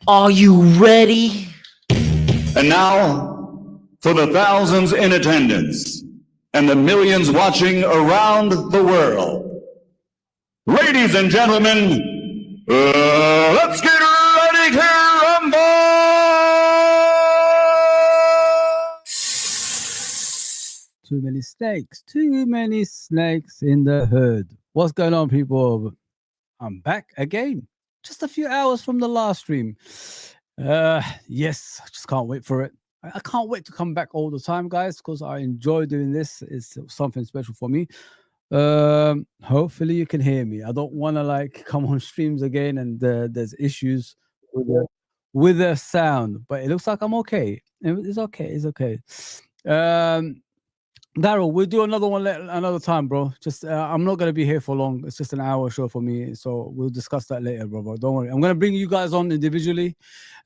Are you ready? And now, for the thousands in attendance and the millions watching around the world, ladies and gentlemen, let's get ready to rumble! Too many snakes in the herd. What's going on, people? I'm back again. Just a few hours from the last stream. Yes, I just can't wait for it. I can't wait to come back all the time, guys, because I enjoy doing this. It's something special for me. Hopefully you can hear me. I don't want to like come on streams again and there's issues with the sound, but it looks like I'm okay. It's okay. It's okay. Daryl, we'll do another one another time, bro. Just I'm not gonna be here for long. It's just an hour show for me, so we'll discuss that later, bro. Don't worry. I'm gonna bring you guys on individually.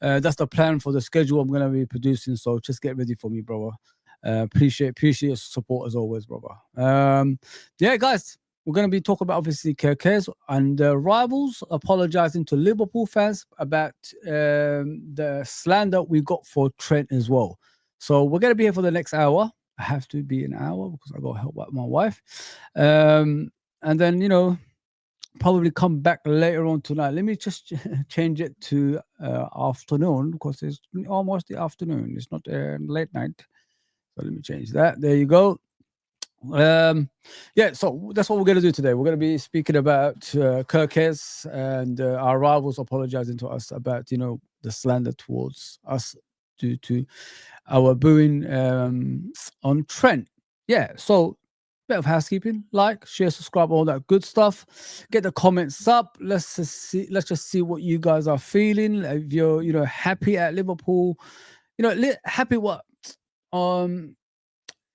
That's the plan for the schedule I'm gonna be producing. So just get ready for me, brother. Appreciate your support as always, brother. Yeah, guys, we're gonna be talking about obviously Kerkez and rivals apologizing to Liverpool fans about the slander we got for Trent as well. So we're gonna be here for the next hour. I have to be an hour because I got to help out my wife. And then, probably come back later on tonight. Let me just change it to afternoon because it's almost the afternoon. It's not late night. So let me change that. There you go. Yeah, so that's what we're going to do today. We're going to be speaking about Kerkez and our rivals apologizing to us about, the slander towards us due to our booing on Trent. Yeah, so bit of housekeeping, like, share, subscribe, all that good stuff. Get the comments up. Let's just see what you guys are feeling. If you're happy at Liverpool, happy what in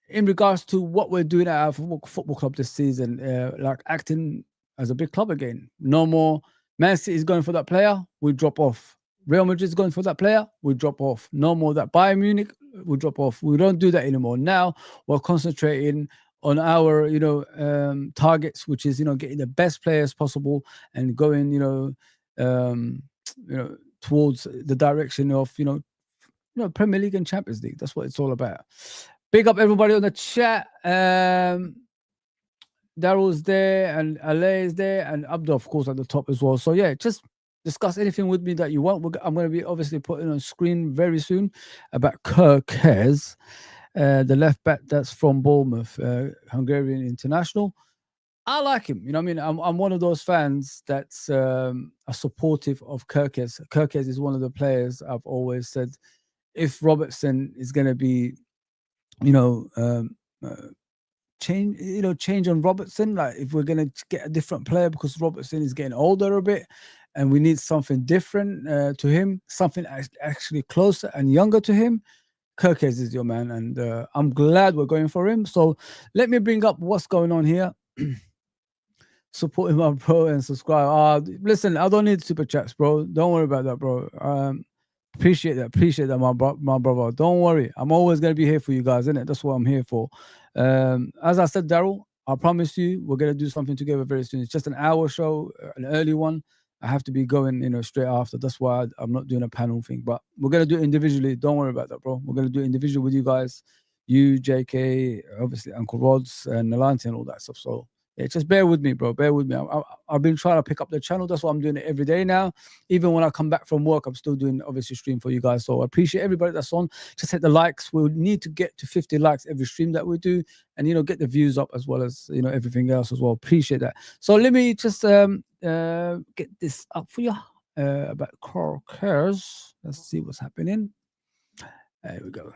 regards to what we're doing at our football club this season, like acting as a big club again. No more Man City is going for that player, we drop off. Real Madrid is going for that player, we drop off. No more that Bayern Munich, we drop off. We don't do that anymore. Now we're concentrating on our, targets, which is, getting the best players possible and going, towards the direction of, Premier League and Champions League. That's what it's all about. Big up everybody on the chat. Daryl's there and Ale is there and Abdul, of course, at the top as well. So yeah, just discuss anything with me that you want. I'm going to be obviously putting on screen very soon about Kerkez, the left back that's from Bournemouth, Hungarian international. I like him. You know what I mean? I'm one of those fans that's are supportive of Kerkez. Kerkez is one of the players I've always said, if Robertson is going to be, change on Robertson, like if we're going to get a different player because Robertson is getting older a bit and we need something different to him, something actually closer and younger to him, Kerkez is your man, and I'm glad we're going for him. So let me bring up what's going on here. Supporting my bro and subscribe. Listen, I don't need super chats, bro. Don't worry about that, bro. Appreciate that, my brother. Don't worry, I'm always gonna be here for you guys, innit? That's what I'm here for. As I said, Daryl, I promise you, we're gonna do something together very soon. It's just an hour show, an early one. I have to be going, straight after. That's why I'm not doing a panel thing. But we're gonna do it individually. Don't worry about that, bro. We're gonna do it individually with you guys, you, JK, obviously Uncle Rods and Nalante and all that stuff. So yeah, just bear with me, bro. Bear with me. I've been trying to pick up the channel. That's why I'm doing it every day now. Even when I come back from work, I'm still doing, obviously, stream for you guys. So I appreciate everybody that's on. Just hit the likes. We need to get to 50 likes every stream that we do. And, get the views up as well as, everything else as well. Appreciate that. So let me just get this up for you about Kerkez. Let's see what's happening. There we go.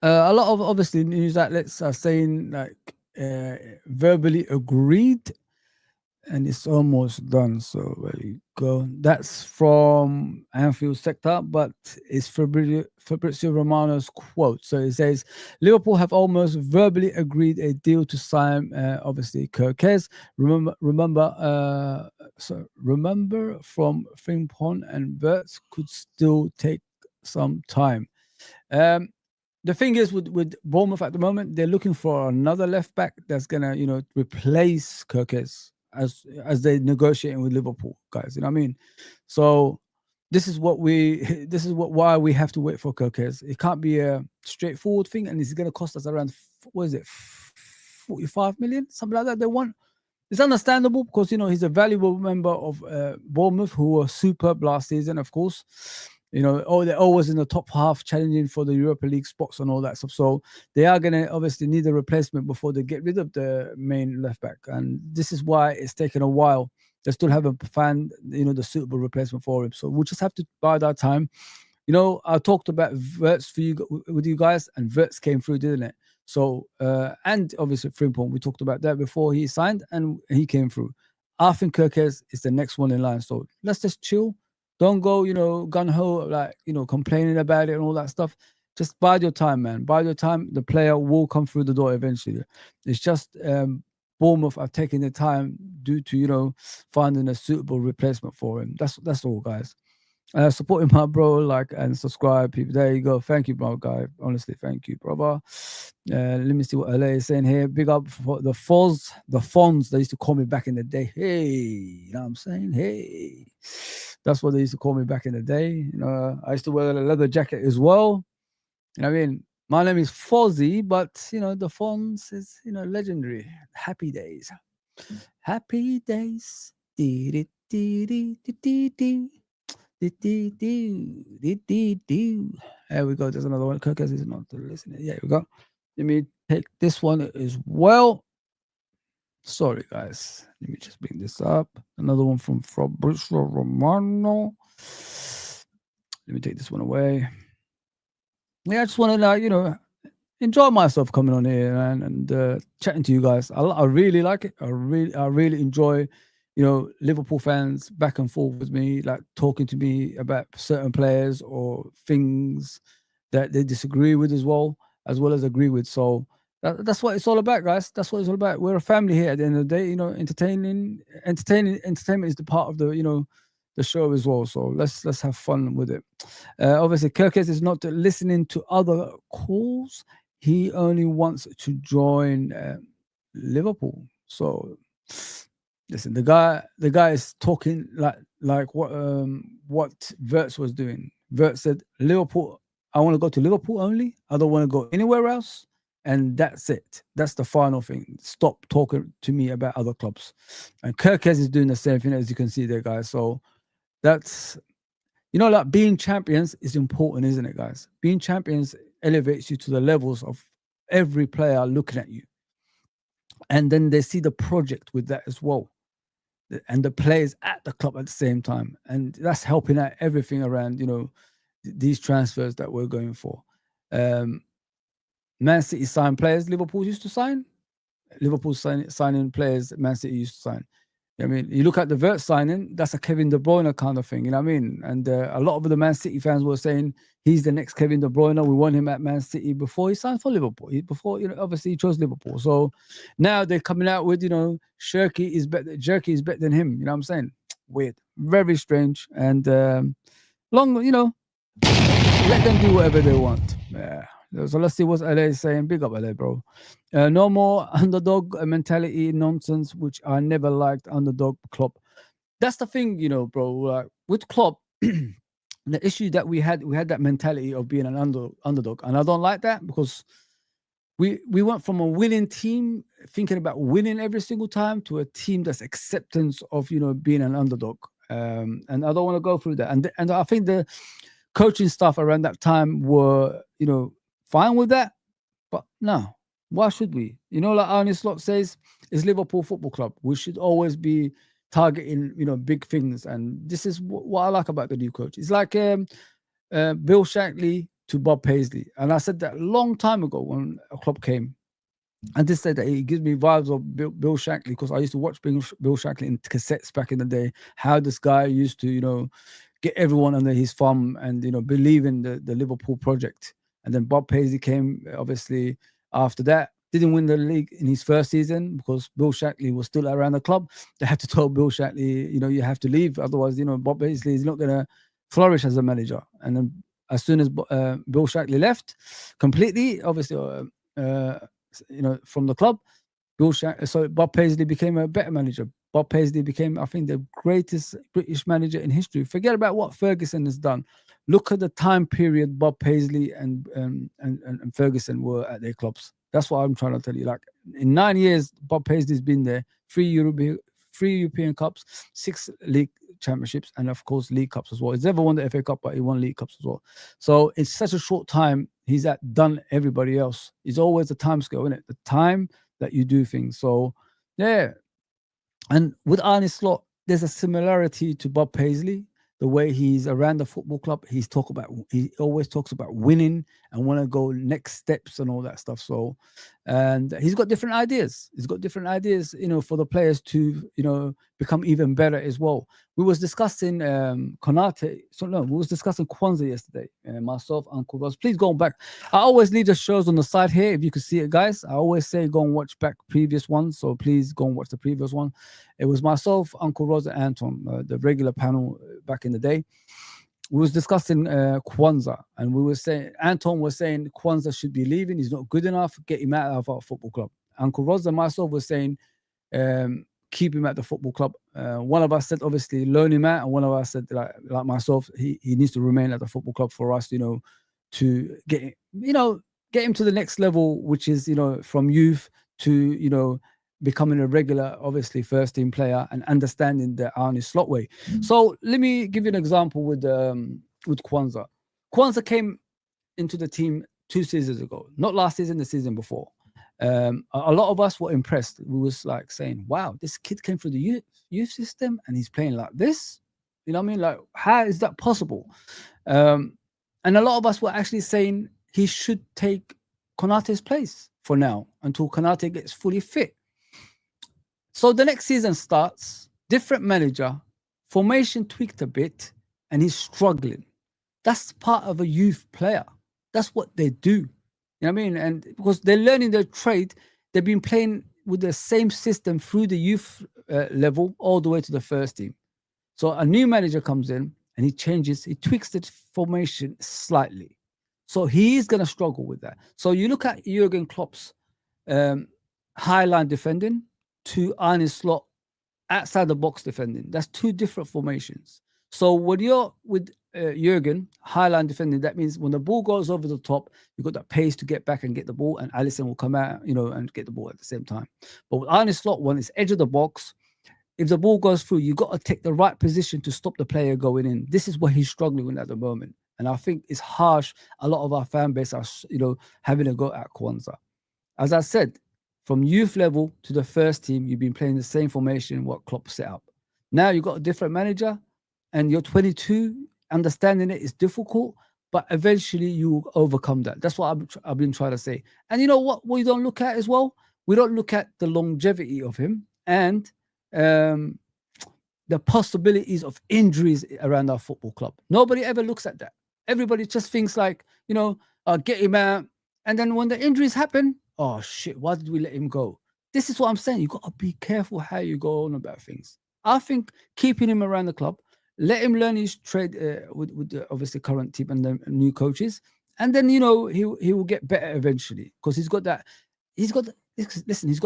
A lot of, obviously, news outlets are saying, like, verbally agreed and it's almost done. So there you go. That's from Anfield sector, but it's Fabrizio Romano's quote. So it says Liverpool have almost verbally agreed a deal to sign obviously Kerkez. Remember from Frimpong and Wirtz could still take some time. The thing is with Bournemouth at the moment, they're looking for another left back that's gonna, replace Kerkez as they negotiating with Liverpool, guys. You know what I mean? So this is why we have to wait for Kerkez. It can't be a straightforward thing, and it's going to cost us around, what is it, 45 million, something like that. They want. It's understandable because he's a valuable member of Bournemouth, who were superb last season, of course. They're always in the top half, challenging for the Europa League spots and all that stuff. So they are going to obviously need a replacement before they get rid of the main left back, and this is why it's taken a while. They still haven't found the suitable replacement for him. So we'll just have to bide our time. I talked about Wirtz with you guys, and Wirtz came through, didn't it? So and obviously Frimpong, we talked about that before he signed, and he came through. I think Kerkez is the next one in line. So let's just chill. Don't go, gun ho, like complaining about it and all that stuff. Just bide your time, man. Bide your time. The player will come through the door eventually. It's just Bournemouth are taking their time due to finding a suitable replacement for him. That's all, guys. Supporting my bro, and subscribe, people. There you go. Thank you, bro, guy. Honestly, thank you, brother. Let me see what LA is saying here. Big up for the Fonz. They used to call me back in the day. Hey, you know what I'm saying? Hey, that's what they used to call me back in the day. I used to wear a leather jacket as well. I mean, my name is Fozzy, but the Fonz is legendary. Happy days. Happy days. There we go. There's another one. Kerkez is not listening. Yeah, we go. Let me take this one as well. Sorry, guys. Let me just bring this up. Another one from Fabrizio Romano. Let me take this one away. Yeah, I just want to enjoy myself coming on here and chatting to you guys. I really like it. I really enjoy Liverpool fans back and forth with me, like talking to me about certain players or things that they disagree with as well as agree with. So that's what it's all about, guys. That's what it's all about. We're a family here at the end of the day. Entertainment is the part of the the show as well. So let's have fun with it. Obviously, Kerkez is not listening to other calls. He only wants to join Liverpool. So. Listen, the guy is talking like what Wirtz was doing. Wirtz said, Liverpool, I want to go to Liverpool only. I don't want to go anywhere else. And that's it. That's the final thing. Stop talking to me about other clubs. And Kerkez is doing the same thing, as you can see there, guys. So that's, being champions is important, isn't it, guys? Being champions elevates you to the levels of every player looking at you. And then they see the project with that as well. And the players at the club at the same time. And that's helping out everything around, these transfers that we're going for. Man City signed players Liverpool used to sign. Liverpool signing players Man City used to sign. I mean, you look at the Wirtz signing, that's a Kevin De Bruyne kind of thing, you know what I mean? And a lot of the Man City fans were saying he's the next Kevin De Bruyne. We want him at Man City before he signed for Liverpool. Obviously he chose Liverpool. So now they're coming out with, Jerky is better than him. You know what I'm saying? Weird, very strange, and let them do whatever they want. Yeah. So let's see what LA is saying. Big up LA, bro. No more underdog mentality nonsense, which I never liked. Underdog Klopp. That's the thing, bro. Like with Klopp, the issue that we had that mentality of being an underdog, and I don't like that because we went from a winning team, thinking about winning every single time, to a team that's acceptance of being an underdog. And I don't want to go through that. And I think the coaching staff around that time were fine with that, but no, why should we? Like Arne Slot says, it's Liverpool Football Club. We should always be targeting, big things. And this is what I like about the new coach. It's like Bill Shankly to Bob Paisley. And I said that a long time ago when a club came. I just said that he gives me vibes of Bill Shankly, because I used to watch Bill Shankly in cassettes back in the day, how this guy used to, get everyone under his thumb and, believe in the Liverpool project. And then Bob Paisley came, obviously, after that. Didn't win the league in his first season because Bill Shankly was still around the club. They had to tell Bill Shankly, you have to leave. Otherwise, Bob Paisley is not going to flourish as a manager. And then as soon as Bill Shankly left completely, obviously, from the club, Bob Paisley became a better manager. Bob Paisley became, I think, the greatest British manager in history. Forget about what Ferguson has done. Look at the time period Bob Paisley and Ferguson were at their clubs. That's what I'm trying to tell you. Like in 9 years, Bob Paisley's been there. 3 European Cups, 6 league championships, and of course league cups as well. He's never won the FA Cup, but he won league cups as well. So in such a short time, he's done everybody else. It's always the time scale, isn't it? The time that you do things. So yeah. And with Arne Slot, there's a similarity to Bob Paisley. The way he's around the football club, he always talks about winning and want to go next steps and all that stuff. So, and he's got different ideas. He's got different ideas, for the players to, become even better as well. We was discussing Konate. So no, we was discussing Quansah yesterday. Myself, Uncle Ross. Please go back. I always leave the shows on the side here if you could see it, guys. I always say go and watch back previous ones. So please go and watch the previous one. It was myself, Uncle Ross, and Anton, the regular panel back in the day. We was discussing Quansah, and we were saying Anton was saying Quansah should be leaving. He's not good enough. Get him out of our football club. Uncle Ross and myself were saying keep him at the football club. One of us said obviously loan him out, and one of us said like myself, he needs to remain at the football club for us, to get him to the next level, which is from youth to becoming a regular, obviously first team player and understanding the Arne Slot way. So let me give you an example with Quansah. Quansah came into the team 2 seasons ago, not last season, the season before. A lot of us were impressed. We was like saying, wow, this kid came through the youth system and he's playing like this. You know what I mean? Like, how is that possible? And a lot of us were actually saying he should take Konate's place for now until Konate gets fully fit. So the next season starts, different manager, formation tweaked a bit, and he's struggling. That's part of a youth player. That's what they do. You know what I mean? And because they're learning their trade, they've been playing with the same system through the youth level all the way to the first team. So a new manager comes in and he tweaks the formation slightly. So he is going to struggle with that. So you look at Jurgen Klopp's high line defending to Arne Slot outside the box defending. That's 2 different formations. So when you're with Jurgen, high line defending, that means when the ball goes over the top, you've got that pace to get back and get the ball, and Alisson will come out, and get the ball at the same time. But with Arne Slot, when it's edge of the box, if the ball goes through, you've got to take the right position to stop the player going in. This is what he's struggling with at the moment. And I think it's harsh. A lot of our fan base are, having a go at Quansah. As I said, from youth level to the first team, you've been playing the same formation what Klopp set up. Now you've got a different manager and you're 22, understanding it is difficult, but eventually you will overcome that. That's what I've been trying to say. And you know what we don't look at as well? We don't look at the longevity of him and the possibilities of injuries around our football club. Nobody ever looks at that. Everybody just thinks like, get him out. And then when the injuries happen, oh shit, why did we let him go? This is what I'm saying. You got to be careful how you go on about things. I think keeping him around the club, let him learn his trade with the obviously current team and the new coaches, and then he will get better eventually because he's got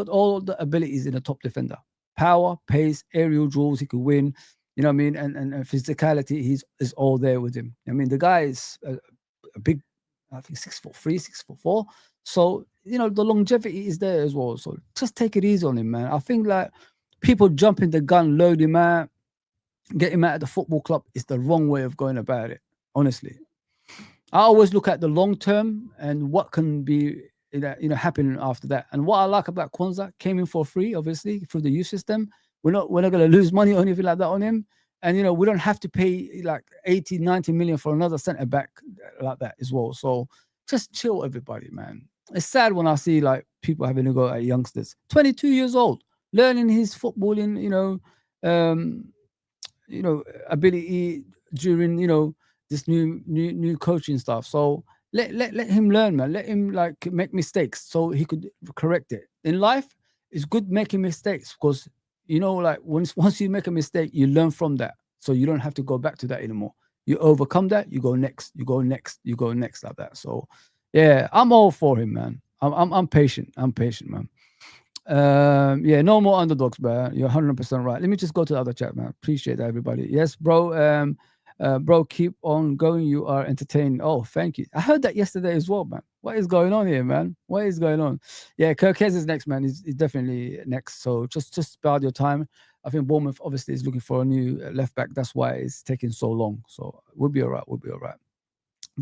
all the abilities in a top defender: power, pace, aerial duels. He could win. You know what I mean? And physicality, is all there with him. I mean, the guy is a big, I think 6'3", 6'4". So, the longevity is there as well. So just take it easy on him, man. I think like people jumping the gun, load him out, get him out of the football club is the wrong way of going about it, honestly. I always look at the long term and what can be happening after that. And what I like about Quansah, came in for free, obviously, through the youth system. We're not going to lose money or anything like that on him. And, we don't have to pay like 80, 90 million for another centre back like that as well. So just chill, everybody, man. It's sad when I see like people having to go at youngsters, 22 years old, learning his footballing, ability during, this new coaching stuff. So let him learn, man. Let him like make mistakes so he could correct it. In life, it's good making mistakes because, like once you make a mistake, you learn from that. So you don't have to go back to that anymore. You overcome that, you go next, you go next, you go next like that. So yeah, I'm all for him, man. I'm patient. I'm patient, man. Yeah, no more underdogs, bro. You're 100% right. Let me just go to the other chat, man. Appreciate that, everybody. Yes, bro. Bro, keep on going. You are entertaining. Oh, thank you. I heard that yesterday as well, man. What is going on here, man? What is going on? Yeah, Kerkez is next, man. He's definitely next. So just spare your time. I think Bournemouth obviously is looking for a new left back. That's why it's taking so long. So we'll be all right. We'll be all right.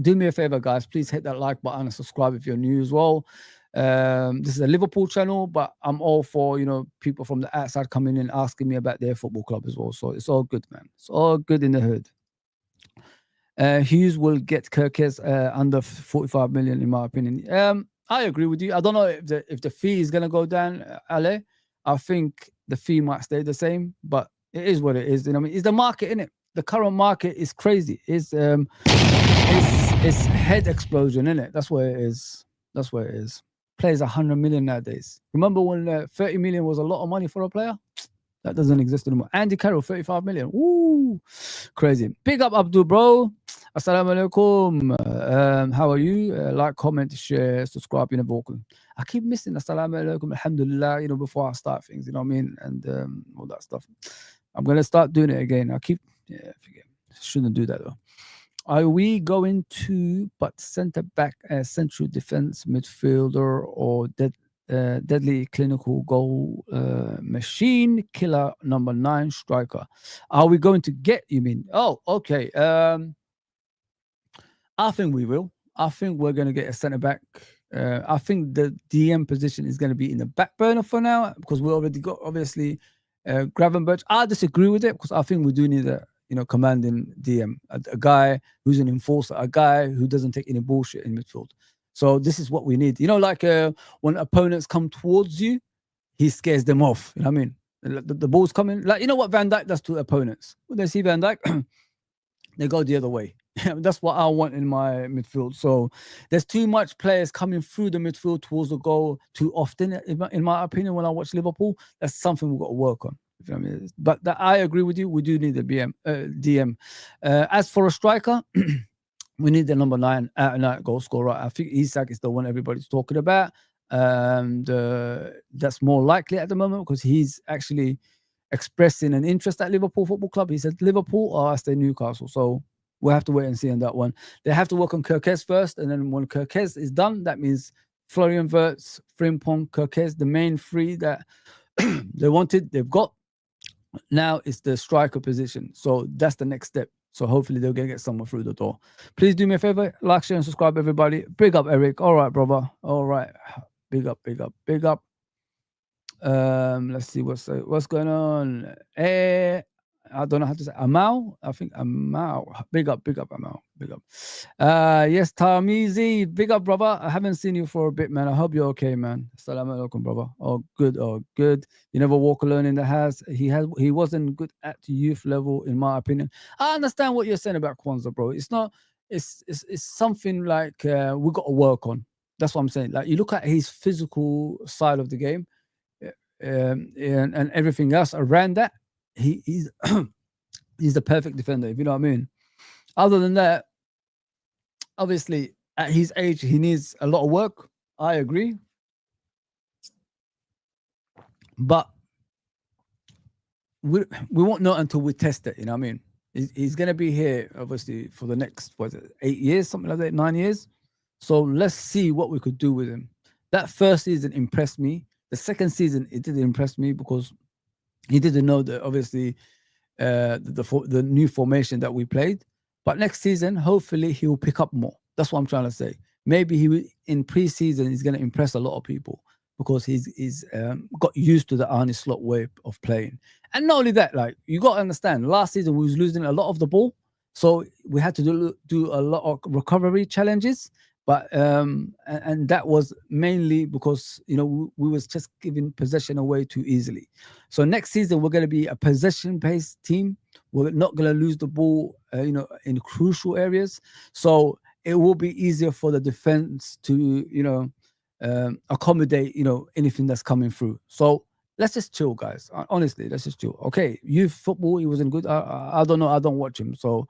Do me a favor, guys. Please hit that like button and subscribe if you're new as well. This is a Liverpool channel, but I'm all for people from the outside coming in asking me about their football club as well. So it's all good, man. It's all good in the hood. Hughes will get Kerkez under 45 million, in my opinion. I agree with you. I don't know if the fee is gonna go down, Ale. I think the fee might stay the same, but it is what it is. I mean, it's the market, isn't it? The current market is crazy. It's head explosion, isn't it? That's where it is. That's where it is. Players 100 million nowadays. Remember when 30 million was a lot of money for a player? That doesn't exist anymore. Andy Carroll, 35 million. Woo! Crazy. Big up, Abdul, bro. Assalamu alaikum. How are you? Like, comment, share, subscribe, vocal. I keep missing assalamu alaikum, alhamdulillah, before I start things, you know what I mean? And all that stuff. I'm going to start doing it again. Forget. Shouldn't do that, though. Are we going to put centre back as central defense midfielder or deadly clinical goal machine killer number 9 striker? Are we going to get, you mean? Oh, okay. I think we will. I think we're going to get a centre back. I think the DM position is going to be in the back burner for now because we already got, obviously, Gravenberch. I disagree with it because I think we do need a commanding DM, a guy who's an enforcer, a guy who doesn't take any bullshit in midfield. So this is what we need. Like when opponents come towards you, he scares them off. You know what I mean? The ball's coming. Like, you know what Van Dijk does to opponents? When they see Van Dijk, they go the other way. That's what I want in my midfield. So there's too much players coming through the midfield towards the goal too often, in my opinion, when I watch Liverpool. That's something we've got to work on. You know what I mean? But I agree with you. We do need a DM. As for a striker, we need the number 9 out-and-out goal scorer. I think Isak is the one everybody's talking about. That's more likely at the moment because he's actually expressing an interest at Liverpool Football Club. He said Liverpool or I stay Newcastle. So we'll have to wait and see on that one. They have to work on Kerkez first. And then when Kerkez is done, that means Florian Wirtz, Frimpong, Kerkez, the main 3 that they wanted, they've got. Now it's the striker position. So that's the next step. So hopefully they'll get someone through the door. Please do me a favor, like, share, and subscribe, everybody. Big up, Eric. All right, brother. All right. Big up, big up, big up. Let's see what's going on. I don't know how to say Amal. I think Amal. Big up, Amal. Big up. Yes, Tamizi. Big up, brother. I haven't seen you for a bit, man. I hope you're okay, man. Assalamu alaikum, brother. Oh, good. Oh, good. You never walk alone in the house. He wasn't good at youth level, in my opinion. I understand what you're saying about Quansah, bro. It's not. It's something like we got to work on. That's what I'm saying. Like, you look at his physical side of the game, and everything else around that. He's he's the perfect defender, if you know what I mean. Other than that, obviously at his age he needs a lot of work. I agree, but we won't know until we test it. You know what I mean? He's gonna be here obviously for the next 8 years, something like that, 9 years. So let's see what we could do with him. That first season impressed me. The second season it didn't impress me because he didn't know that obviously the new formation that we played. But next season, hopefully he will pick up more. That's what I'm trying to say. Maybe in pre-season he's going to impress a lot of people because he's got used to the Arne Slot way of playing. And not only that, like, you got to understand, last season we was losing a lot of the ball, so we had to do a lot of recovery challenges. But and that was mainly because we was just giving possession away too easily. So next season we're going to be a possession-based team. We're not going to lose the ball, in crucial areas. So it will be easier for the defense to, accommodate, anything that's coming through. So let's just chill, guys. Honestly, let's just chill. Okay, youth football, he wasn't good. I don't know. I don't watch him, so.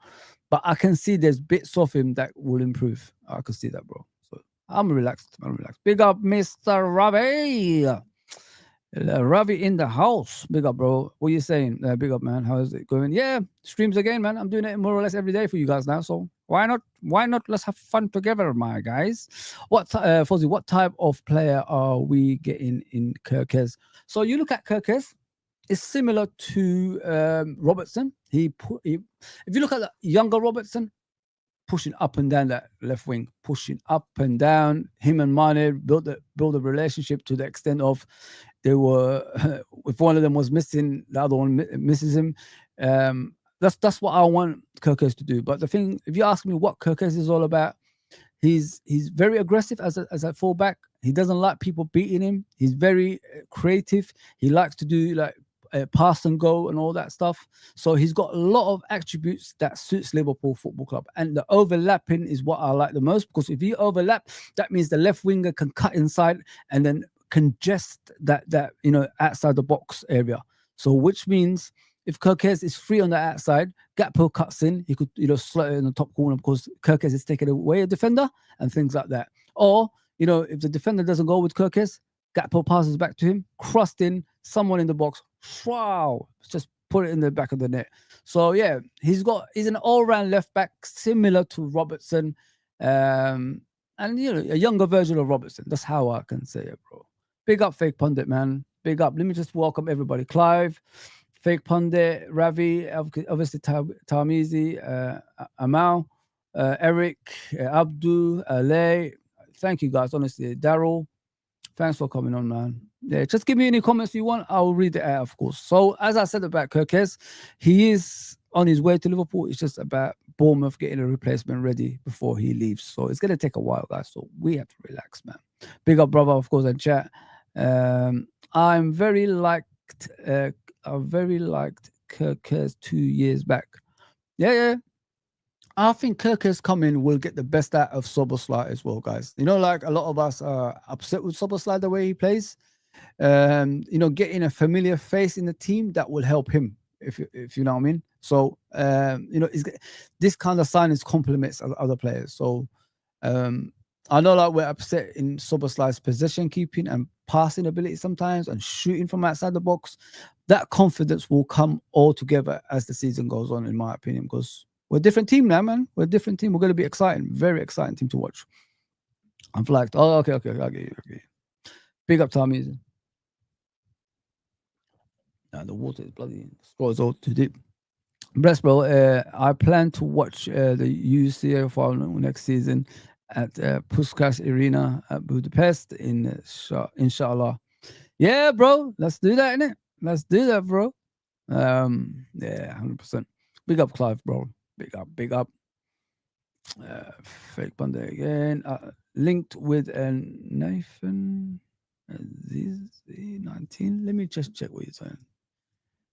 But I can see there's bits of him that will improve. I can see that, bro. So I'm relaxed. Big up, Mr. Ravi. Ravi in the house. Big up, bro. What you saying? Big up, man. How is it going? Yeah, streams again, man. I'm doing it more or less every day for you guys now. So why not? Why not? Let's have fun together, my guys. Fozzie, what type of player are we getting in Kerkez? So you look at Kerkez, it's similar to Robertson. If you look at the younger Robertson, pushing up and down that left wing, pushing up and down. Him and Mane build a relationship to the extent of they were, if one of them was missing, the other one misses him. That's what I want Kerkez to do. But the thing, if you ask me what Kerkez is all about, he's very aggressive as a fullback. He doesn't like people beating him. He's very creative. He likes to do like pass and go and all that stuff. So he's got a lot of attributes that suits Liverpool Football Club. And the overlapping is what I like the most, because if you overlap, that means the left winger can cut inside and then congest that outside the box area. So which means if Kerkez is free on the outside, Gakpo cuts in, he could slot it in the top corner because Kerkez is taking away a defender and things like that. Or if the defender doesn't go with Kerkez, Gakpo passes back to him, crossed in, someone in the box, wow, just put it in the back of the net. So yeah, he's an all-round left back similar to Robertson, and a younger version of Robertson. That's how I can say it, bro. Big up, Fake Pundit, man. Big up. Let me just welcome everybody. Clive, Fake Pundit, Ravi, obviously Tarmizi, Amal, Eric, Abdu, Lay. Thank you guys, honestly. Daryl, thanks for coming on, man. Yeah, just give me any comments you want. I'll read it out, of course. So, as I said about Kerkez, he is on his way to Liverpool. It's just about Bournemouth getting a replacement ready before he leaves. So, it's going to take a while, guys. So, we have to relax, man. Big up, brother, of course, and chat. I very liked Kerkez 2 years back. Yeah. I think Kerkez coming will get the best out of Szoboszlai as well, guys. Like a lot of us are upset with Szoboszlai the way he plays. Getting a familiar face in the team that will help him, if you know what I mean. So this kind of signings complements other players. So I know like we're upset in Szoboszlai's possession keeping and passing ability sometimes and shooting from outside the box. That confidence will come all together as the season goes on, in my opinion, because we're a different team now, man. We're a different team. We're going to be exciting. Very exciting team to watch. I'm flagged. Oh, okay. I get you. Big up, Tommy. The water is bloody. The straw is all too deep. Bless, bro. I plan to watch the UCL final next season at Puskás Arena at Budapest inshallah. Yeah, bro. Let's do that, innit? Let's do that, bro. Yeah, 100%. Big up, Clive, bro. Big up. Fake Bunday again. Linked with Nathan Z19. Let me just check what you're saying.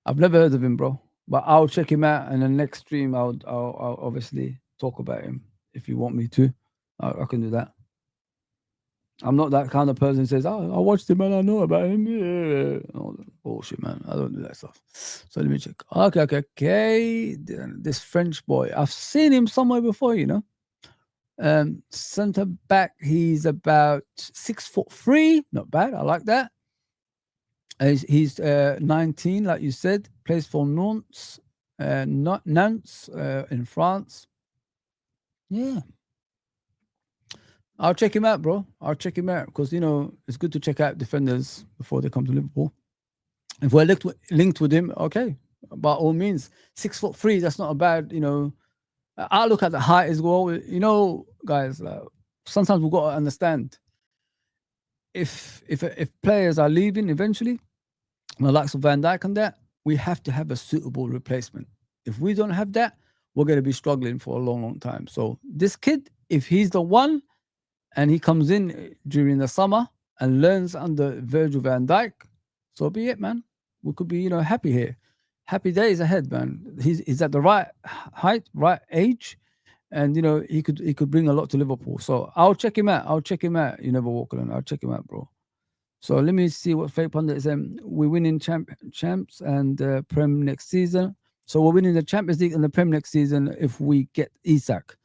I've never heard of him, bro. But I'll check him out, and the next stream I'll obviously talk about him if you want me to. I can do that. I'm not that kind of person who says, "Oh, I watched him and I know about him." Yeah. Oh, bullshit, man. I don't do that stuff. So let me check. Okay. This French boy, I've seen him somewhere before, Centre back, he's about 6'3". Not bad. I like that. He's 19, like you said. Plays for Nantes, in France. Yeah. I'll check him out, bro. I'll check him out because, it's good to check out defenders before they come to Liverpool. If we're linked with him, okay. By all means, 6'3", that's not a bad, I look at the height as well. Guys, sometimes we've got to understand if players are leaving eventually, the likes of Van Dijk and that, we have to have a suitable replacement. If we don't have that, we're going to be struggling for a long, long time. So this kid, if he's the one, and he comes in during the summer and learns under Virgil van Dijk, so be it, man. We could be, happy here. Happy days ahead, man. He's at the right height, right age, and he could bring a lot to Liverpool. So I'll check him out. You never walk alone. I'll check him out, bro. So let me see what Fake Pundit is. We're winning champs and Prem next season. So we're winning the Champions League and the Prem next season if we get Isak.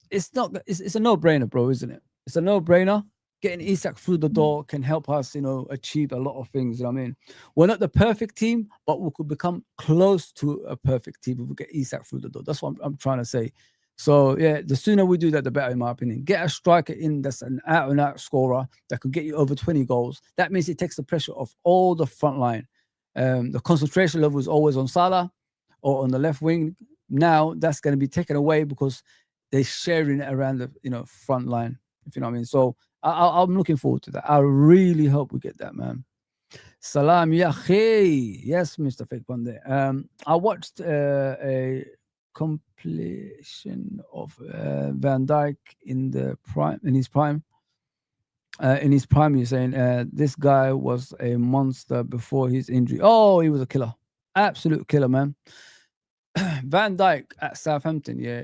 It's a no-brainer, bro, isn't it? It's a no-brainer. getting Isak through the door can help us, achieve a lot of things. You know what I mean? We're not the perfect team, but we could become close to a perfect team if we get Isak through the door. That's what I'm trying to say. So, yeah, the sooner we do that, the better, in my opinion. Get a striker in that's an out-and-out scorer that could get you over 20 goals. That means it takes the pressure off all the front line. The concentration level is always on Salah or on the left wing. Now that's going to be taken away because they're sharing it around the front line, if you know what I mean. So I'm looking forward to that. I really hope we get that, man. Salam ya khi. Yes, Mr. Fake One. I watched a compilation of Van Dijk in his prime. In his prime, you're saying this guy was a monster before his injury. Oh, he was a killer, absolute killer, man. Van Dijk at Southampton, yeah,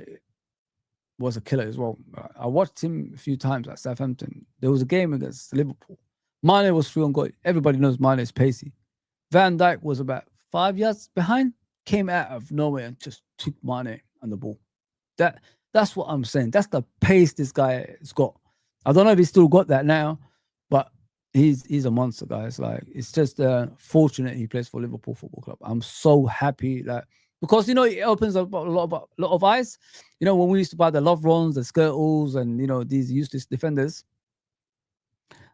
was a killer as well. I watched him a few times at Southampton. There was a game against Liverpool. Mane was through on goal. Everybody knows Mane is pacey. Van Dijk was about 5 yards behind, came out of nowhere and just took Mane on the ball. That's what I'm saying. That's the pace this guy has got. I don't know if he's still got that now, but he's a monster, guys. Like, it's just fortunate he plays for Liverpool Football Club. I'm so happy that because it opens up a lot of eyes. When we used to buy the Lovrons, the Skirtles, and these useless defenders.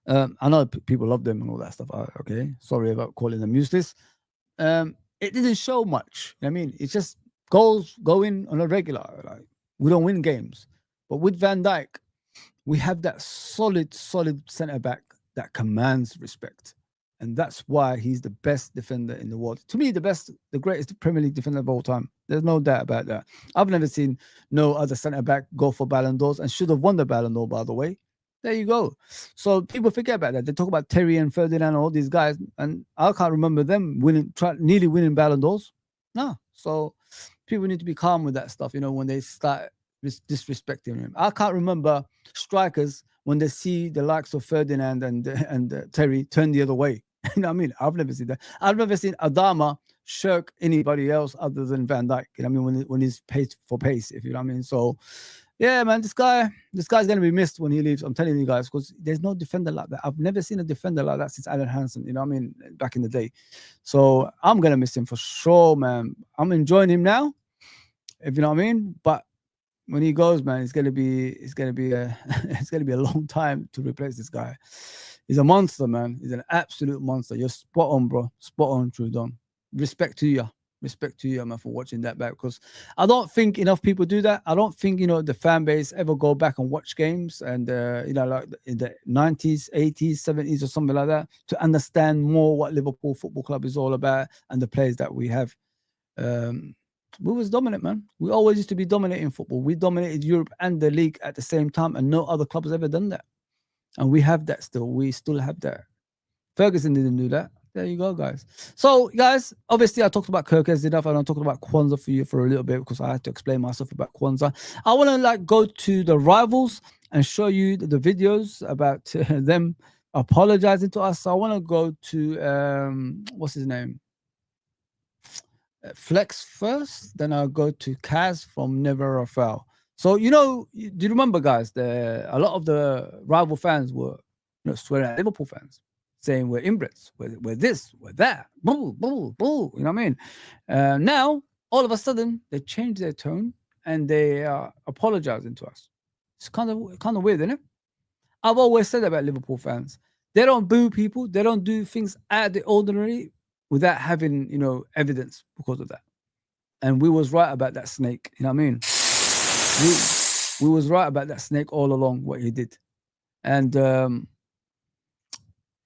I know people love them and all that stuff. Okay, sorry about calling them useless. It didn't show much. I mean, it's just goals going on a regular. Like, we don't win games, but with Van Dijk, we have that solid centre back that commands respect, and that's why he's the best defender in the world. To me, the greatest Premier League defender of all time. There's no doubt about that. I've never seen no other centre back go for Ballon d'Ors and should have won the Ballon d'Or, by the way. There you go. So people forget about that. They talk about Terry and Ferdinand and all these guys, and I can't remember them nearly winning Ballon d'Ors. No. So people need to be calm with that stuff, when they start disrespecting him. I can't remember strikers when they see the likes of Ferdinand and Terry turn the other way. You know what I mean? I've never seen that. I've never seen Adama shirk anybody else other than Van Dijk. You know what I mean? When he's pace for pace, if you know what I mean. So yeah, man, this guy's gonna be missed when he leaves. I'm telling you guys, because there's no defender like that. I've never seen a defender like that since Alan Hansen. You know what I mean? Back in the day. So I'm gonna miss him for sure, man. I'm enjoying him now, if you know what I mean. But when he goes, man, it's gonna be a long time to replace this guy. He's a monster, man. He's an absolute monster. You're spot on, bro. Spot on, Trudon. Respect to you, man, for watching that back, because I don't think enough people do that. I don't think the fan base ever go back and watch games and like in the 90s, 80s, 70s or something like that to understand more what Liverpool Football Club is all about and the players that we have. We was dominant, man. We always used to be dominating football. We dominated Europe and the league at the same time, and no other club has ever done that. And we have that still. We still have that. Ferguson didn't do that. There you go, guys. So, guys, obviously I talked about Kerkez enough, and I talked about Quansah for a little bit because I had to explain myself about Quansah. I want to go to the rivals and show you the videos about them apologizing to us. So I want to go to what's his name? Flex first, then I'll go to Kaz from Never a Foul. So do you remember, guys? A lot of the rival fans were swearing at Liverpool fans, saying we're inbreds, we're this, we're that, bull, bull, bull. You know what I mean? Now all of a sudden they changed their tone and they are apologizing to us. It's kind of weird, isn't it? I've always said about Liverpool fans. They don't boo people. They don't do things out of the ordinary without having, evidence because of that. And we was right about that snake. You know what I mean? We was right about that snake all along, what he did. And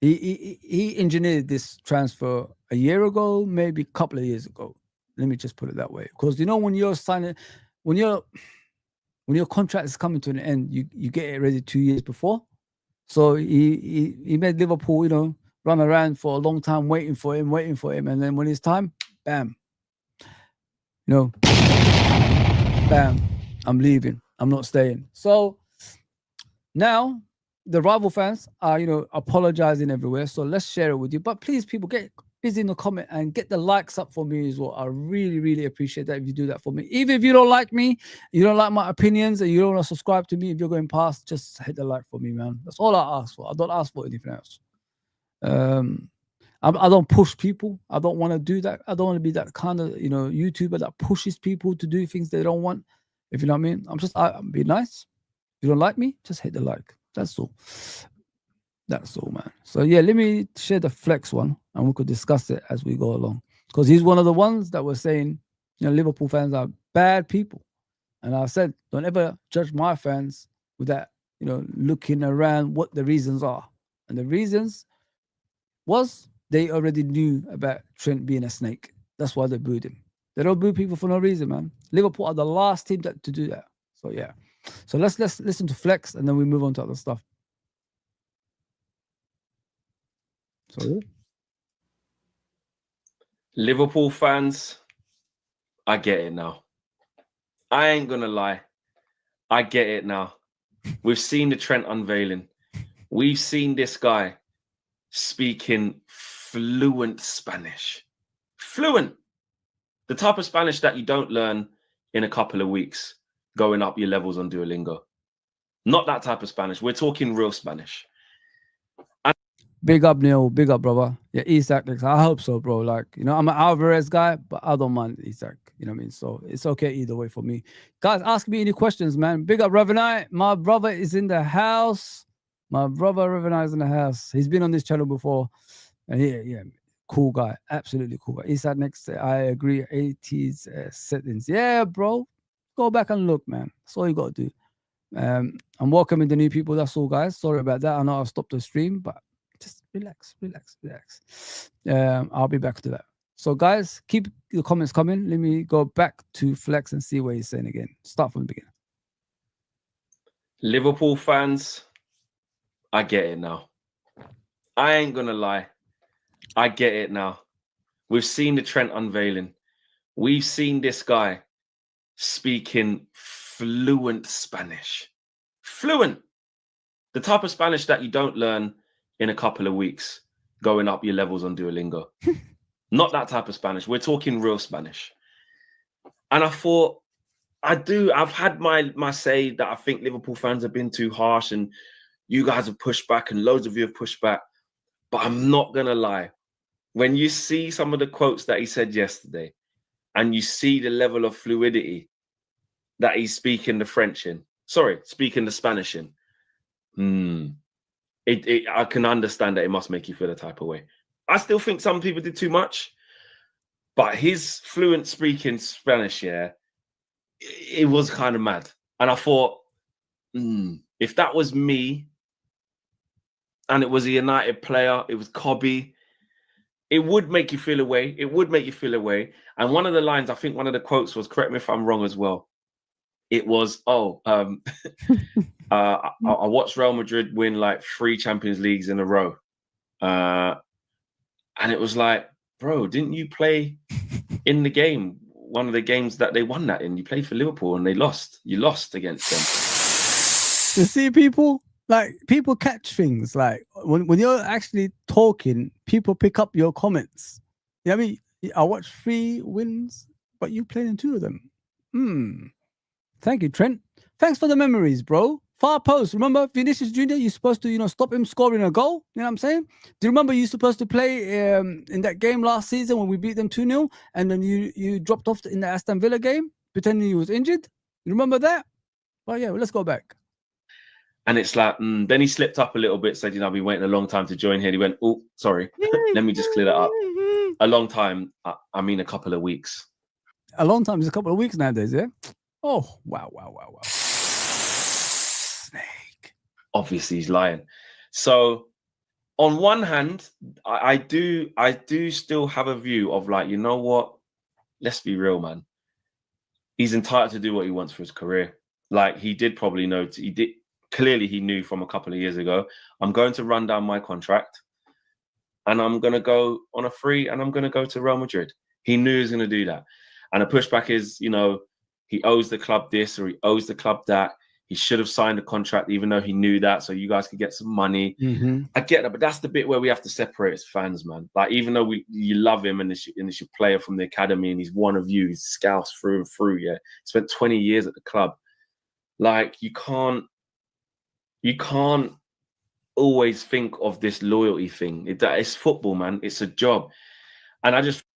he engineered this transfer a year ago, maybe a couple of years ago. Let me just put it that way. Because, when you're signing, when your contract is coming to an end, you get it ready 2 years before. So he made Liverpool, run around for a long time waiting for him, and then when it's time, bam, bam, I'm leaving, I'm not staying. So now the rival fans are apologizing everywhere, so let's share it with you. But please, people, get is in the comment and get the likes up for me as well. I really, really appreciate that if you do that for me. Even if you don't like me, you don't like my opinions, and you don't want to subscribe to me, if you're going past, just hit the like for me, man. That's all I ask for. I don't ask for anything else. I don't push people. I don't want to do that. I don't want to be that kind of, YouTuber that pushes people to do things they don't want. If you know what I mean, I'm be nice. If you don't like me, just hit the like. That's all. That's all, man. So yeah, let me share the Flex one, and we could discuss it as we go along. Because he's one of the ones that was saying, Liverpool fans are bad people, and I said, don't ever judge my fans with that, looking around what the reasons are, and the reasons was they already knew about Trent being a snake. That's why they booed him. They don't boo people for no reason, man. Liverpool are the last team to do that. So yeah. So let's listen to Flex, and then we move on to other stuff. So Liverpool fans, I get it now. I ain't gonna lie. I get it now. We've seen the Trent unveiling. We've seen this guy speaking fluent Spanish. Fluent. The type of Spanish that you don't learn in a couple of weeks going up your levels on Duolingo. Not that type of Spanish. We're talking real Spanish. Big up, Neil. Big up, brother. Yeah, Isak. I hope so, bro. Like, I'm an Alvarez guy, but I don't mind Isak. You know what I mean? So it's okay either way for me. Guys, ask me any questions, man. Big up, Ravenite. My brother is in the house. My brother Ravenite is in the house. He's been on this channel before. And yeah, cool guy. Absolutely cool guy. Isak next. I agree. 80s settings. Yeah, bro. Go back and look, man. That's all you got to do. I'm welcoming the new people. That's all, guys. Sorry about that. I know I stopped the stream, but just relax. I'll be back to that. So, guys, keep the comments coming. Let me go back to Flex and see what he's saying again. Start from the beginning. Liverpool fans, I get it now. I ain't gonna lie. I get it now. We've seen the Trent unveiling. We've seen this guy speaking fluent Spanish. Fluent. The type of Spanish that you don't learn in a couple of weeks going up your levels on Duolingo. Not that type of Spanish. We're talking real Spanish. And I thought, I've had my say that I think Liverpool fans have been too harsh and you guys have pushed back and loads of you have pushed back. But I'm not going to lie. When you see some of the quotes that he said yesterday and you see the level of fluidity that he's speaking the Spanish in, I can understand that it must make you feel the type of way. I still think some people did too much, but his fluent speaking Spanish, it was kind of mad. And I thought, if that was me and it was a United player, it was Cobby, it would make you feel away. It would make you feel away. And one of the lines, I think one of the quotes was, correct me if I'm wrong as well. It was, I watched Real Madrid win like 3 Champions Leagues in a row. And it was like, bro, didn't you play in the game? One of the games that they won that in, you played for Liverpool and they lost. You lost against them. You see, people catch things. Like when you're actually talking, people pick up your comments. You know what I mean? I watched 3 wins, but you played in 2 of them. Thank you, Trent. Thanks for the memories, bro. Far post. Remember Vinicius Jr.? You're supposed to, stop him scoring a goal. You know what I'm saying? Do you remember you're supposed to play in that game last season when we beat them 2-0 and then you dropped off in the Aston Villa game pretending you was injured? You remember that? Well, yeah, let's go back. And it's like, then he slipped up a little bit, said, I've been waiting a long time to join here. He went, oh, sorry. Let me just clear that up. A long time, I mean a couple of weeks. A long time is a couple of weeks nowadays, yeah? Oh, wow. Snake. Obviously, he's lying. So, on one hand, I do still have a view of like, you know what? Let's be real, man. He's entitled to do what he wants for his career. Like, he did probably know. Clearly, he knew from a couple of years ago, I'm going to run down my contract and I'm going to go on a free and I'm going to go to Real Madrid. He knew he was going to do that. And the pushback is, he owes the club this or he owes the club that. He should have signed a contract, even though he knew that, so you guys could get some money. I get that, but that's the bit where we have to separate as fans, man. Like, even though you love him and he's your player from the academy and he's one of you, he's Scouse through and through. Yeah, spent 20 years at the club. Like, you can't always think of this loyalty thing. It's football, man. It's a job, and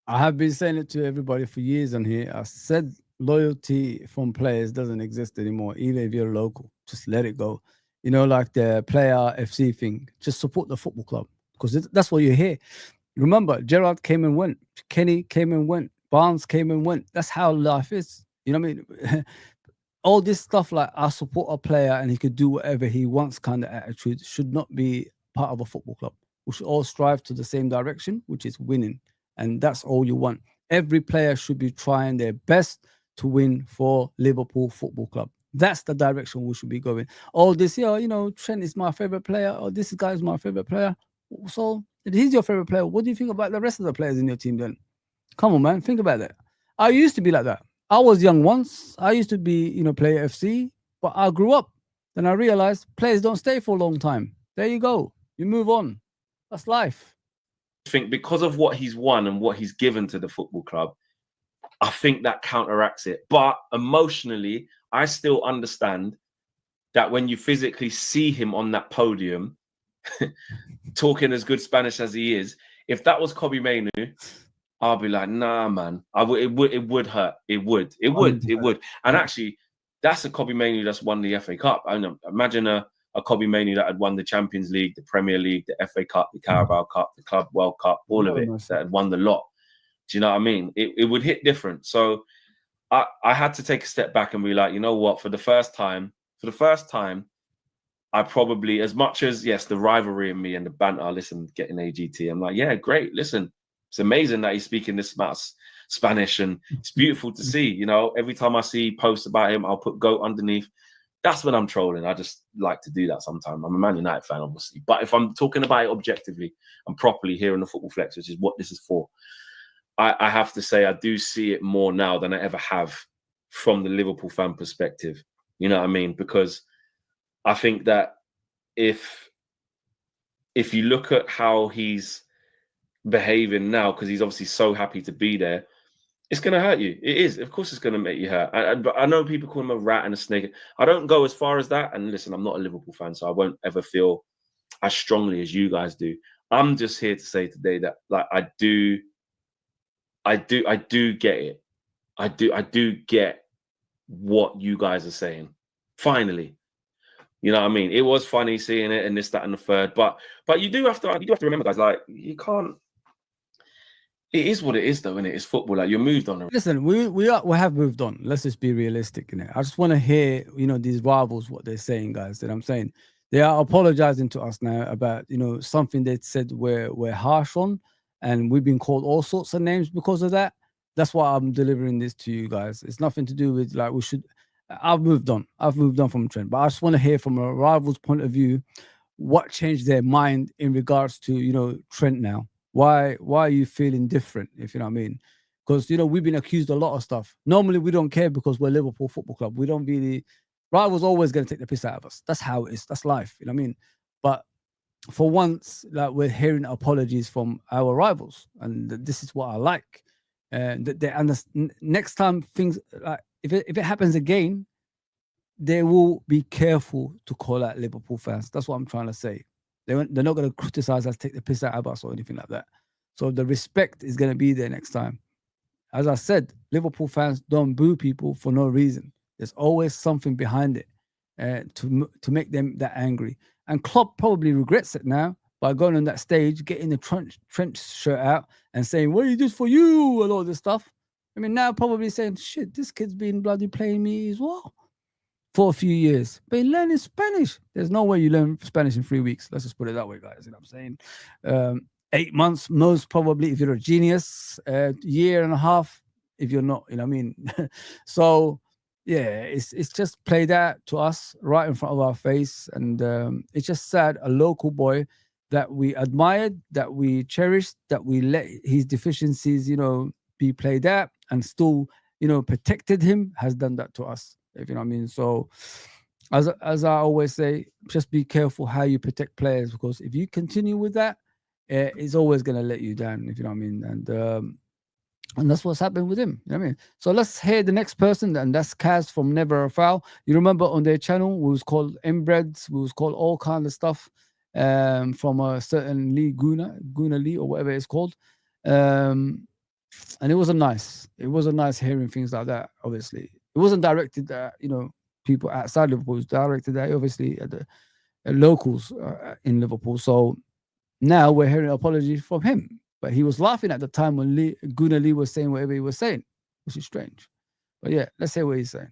I have been saying it to everybody for years on here. I said loyalty from players doesn't exist anymore, even if you're local. Just let it go. You know, like the player FC thing. Just support the football club, because that's what you hear. Remember, Gerrard came and went. Kenny came and went. Barnes came and went. That's how life is. You know what I mean? All this stuff like, I support a player and he could do whatever he wants kind of attitude should not be part of a football club. We should all strive to the same direction, which is winning. And that's all you want. Every player should be trying their best to win for Liverpool Football Club. That's the direction we should be going. All this year, you know, Trent is my favorite player, or this guy is my favorite player. So if he's your favorite player, what do you think about the rest of the players in your team then? Come on, man, think about that. I used to be like that. I was young once. I used to be, you know, play FC, but I grew up. Then I realized players don't stay for a long time. There you go. You move on. That's life. I think because of what he's won and what he's given to the football club, I think that counteracts it. But emotionally, I still understand that when you physically see him on that podium, talking as good Spanish as he is, if that was Kobbie Mainoo, I'll be like, nah, man. It would hurt. It would. And actually, that's a Kobbie Mainoo that's won the FA Cup. I know, imagine a Kobbie Mainoo that had won the Champions League, the Premier League, the FA Cup, the Carabao Cup, the Club World Cup, all of it, that had won the lot. Do you know what I mean? It would hit different. So I had to take a step back and be like, you know what? For the first time, I probably, as much as, yes, the rivalry in me and the banter, listen, getting AGT, I'm like, yeah, great. Listen, it's amazing that he's speaking this amount of Spanish, and it's beautiful to see. You know, every time I see posts about him, I'll put GOAT underneath. That's when I'm trolling. I just like to do that sometimes. I'm a Man United fan, obviously. But if I'm talking about it objectively and properly here in the Football Flex, which is what this is for, I have to say I do see it more now than I ever have from the Liverpool fan perspective. You know what I mean? Because I think that if you look at how he's behaving now, because he's obviously so happy to be there, it's going to hurt you. It is. Of course, it's going to make you hurt. But I know people call him a rat and a snake. I don't go as far as that. And listen, I'm not a Liverpool fan, so I won't ever feel as strongly as you guys do. I'm just here to say today that, like, I do get it. I do get what you guys are saying. Finally. You know what I mean? It was funny seeing it and this, that, and the third. But you do have to remember, guys, like, you can't. It is what it is, though, innit? It's football. Like, you're moved on. Listen, we have moved on. Let's just be realistic, innit? I just want to hear, you know, these rivals, what they're saying, guys. That I'm saying, they are apologizing to us now about, you know, something they said we're harsh on, and we've been called all sorts of names because of that. That's why I'm delivering this to you guys. It's nothing to do with, like, we should. I've moved on. I've moved on from Trent, but I just want to hear from a rival's point of view what changed their mind in regards to, you know, Trent now. Why are you feeling different, if you know what I mean? Because, you know, we've been accused of a lot of stuff. Normally, we don't care because we're Liverpool Football Club. We don't really... Rivals always going to take the piss out of us. That's how it is. That's life, you know what I mean? But for once, like, we're hearing apologies from our rivals, and this is what I like. And they understand. Next time things, like, if it happens again, they will be careful to call out Liverpool fans. That's what I'm trying to say. They're not going to criticize us, take the piss out of us or anything like that. So the respect is going to be there next time. As I said, Liverpool fans don't boo people for no reason. There's always something behind it to make them that angry. And Klopp probably regrets it now by going on that stage, getting the Trent shirt out and saying, "What do you do for you?" and all this stuff. I mean, now probably saying, "Shit, this kid's been bloody playing me as well for a few years, but he learning Spanish." There's no way you learn Spanish in 3 weeks. Let's just put it that way, guys. You know what I'm saying? 8 months, most probably, if you're a genius. Year and a half, if you're not. You know what I mean? So, yeah, it's just played out to us right in front of our face, and it's just sad. A local boy that we admired, that we cherished, that we let his deficiencies, you know, be played out, and still, you know, protected him, has done that to us. If you know what I mean. So as I always say, just be careful how you protect players, because if you continue with that, it's always going to let you down, if you know what I mean. And that's what's happened with him. You know what I mean? So let's hear the next person, and that's Kaz from Never a Foul. You remember on their channel, we was called Inbreds, we was called all kind of stuff from a certain Lee Guna Lee or whatever it's called. And it wasn't nice. It wasn't nice hearing things like that. Obviously, it wasn't directed at people outside Liverpool. It was directed at obviously at the locals in Liverpool. So now we're hearing an apology from him. But he was laughing at the time when Gunnar Lee was saying whatever he was saying, which is strange. But yeah, let's hear what he's saying.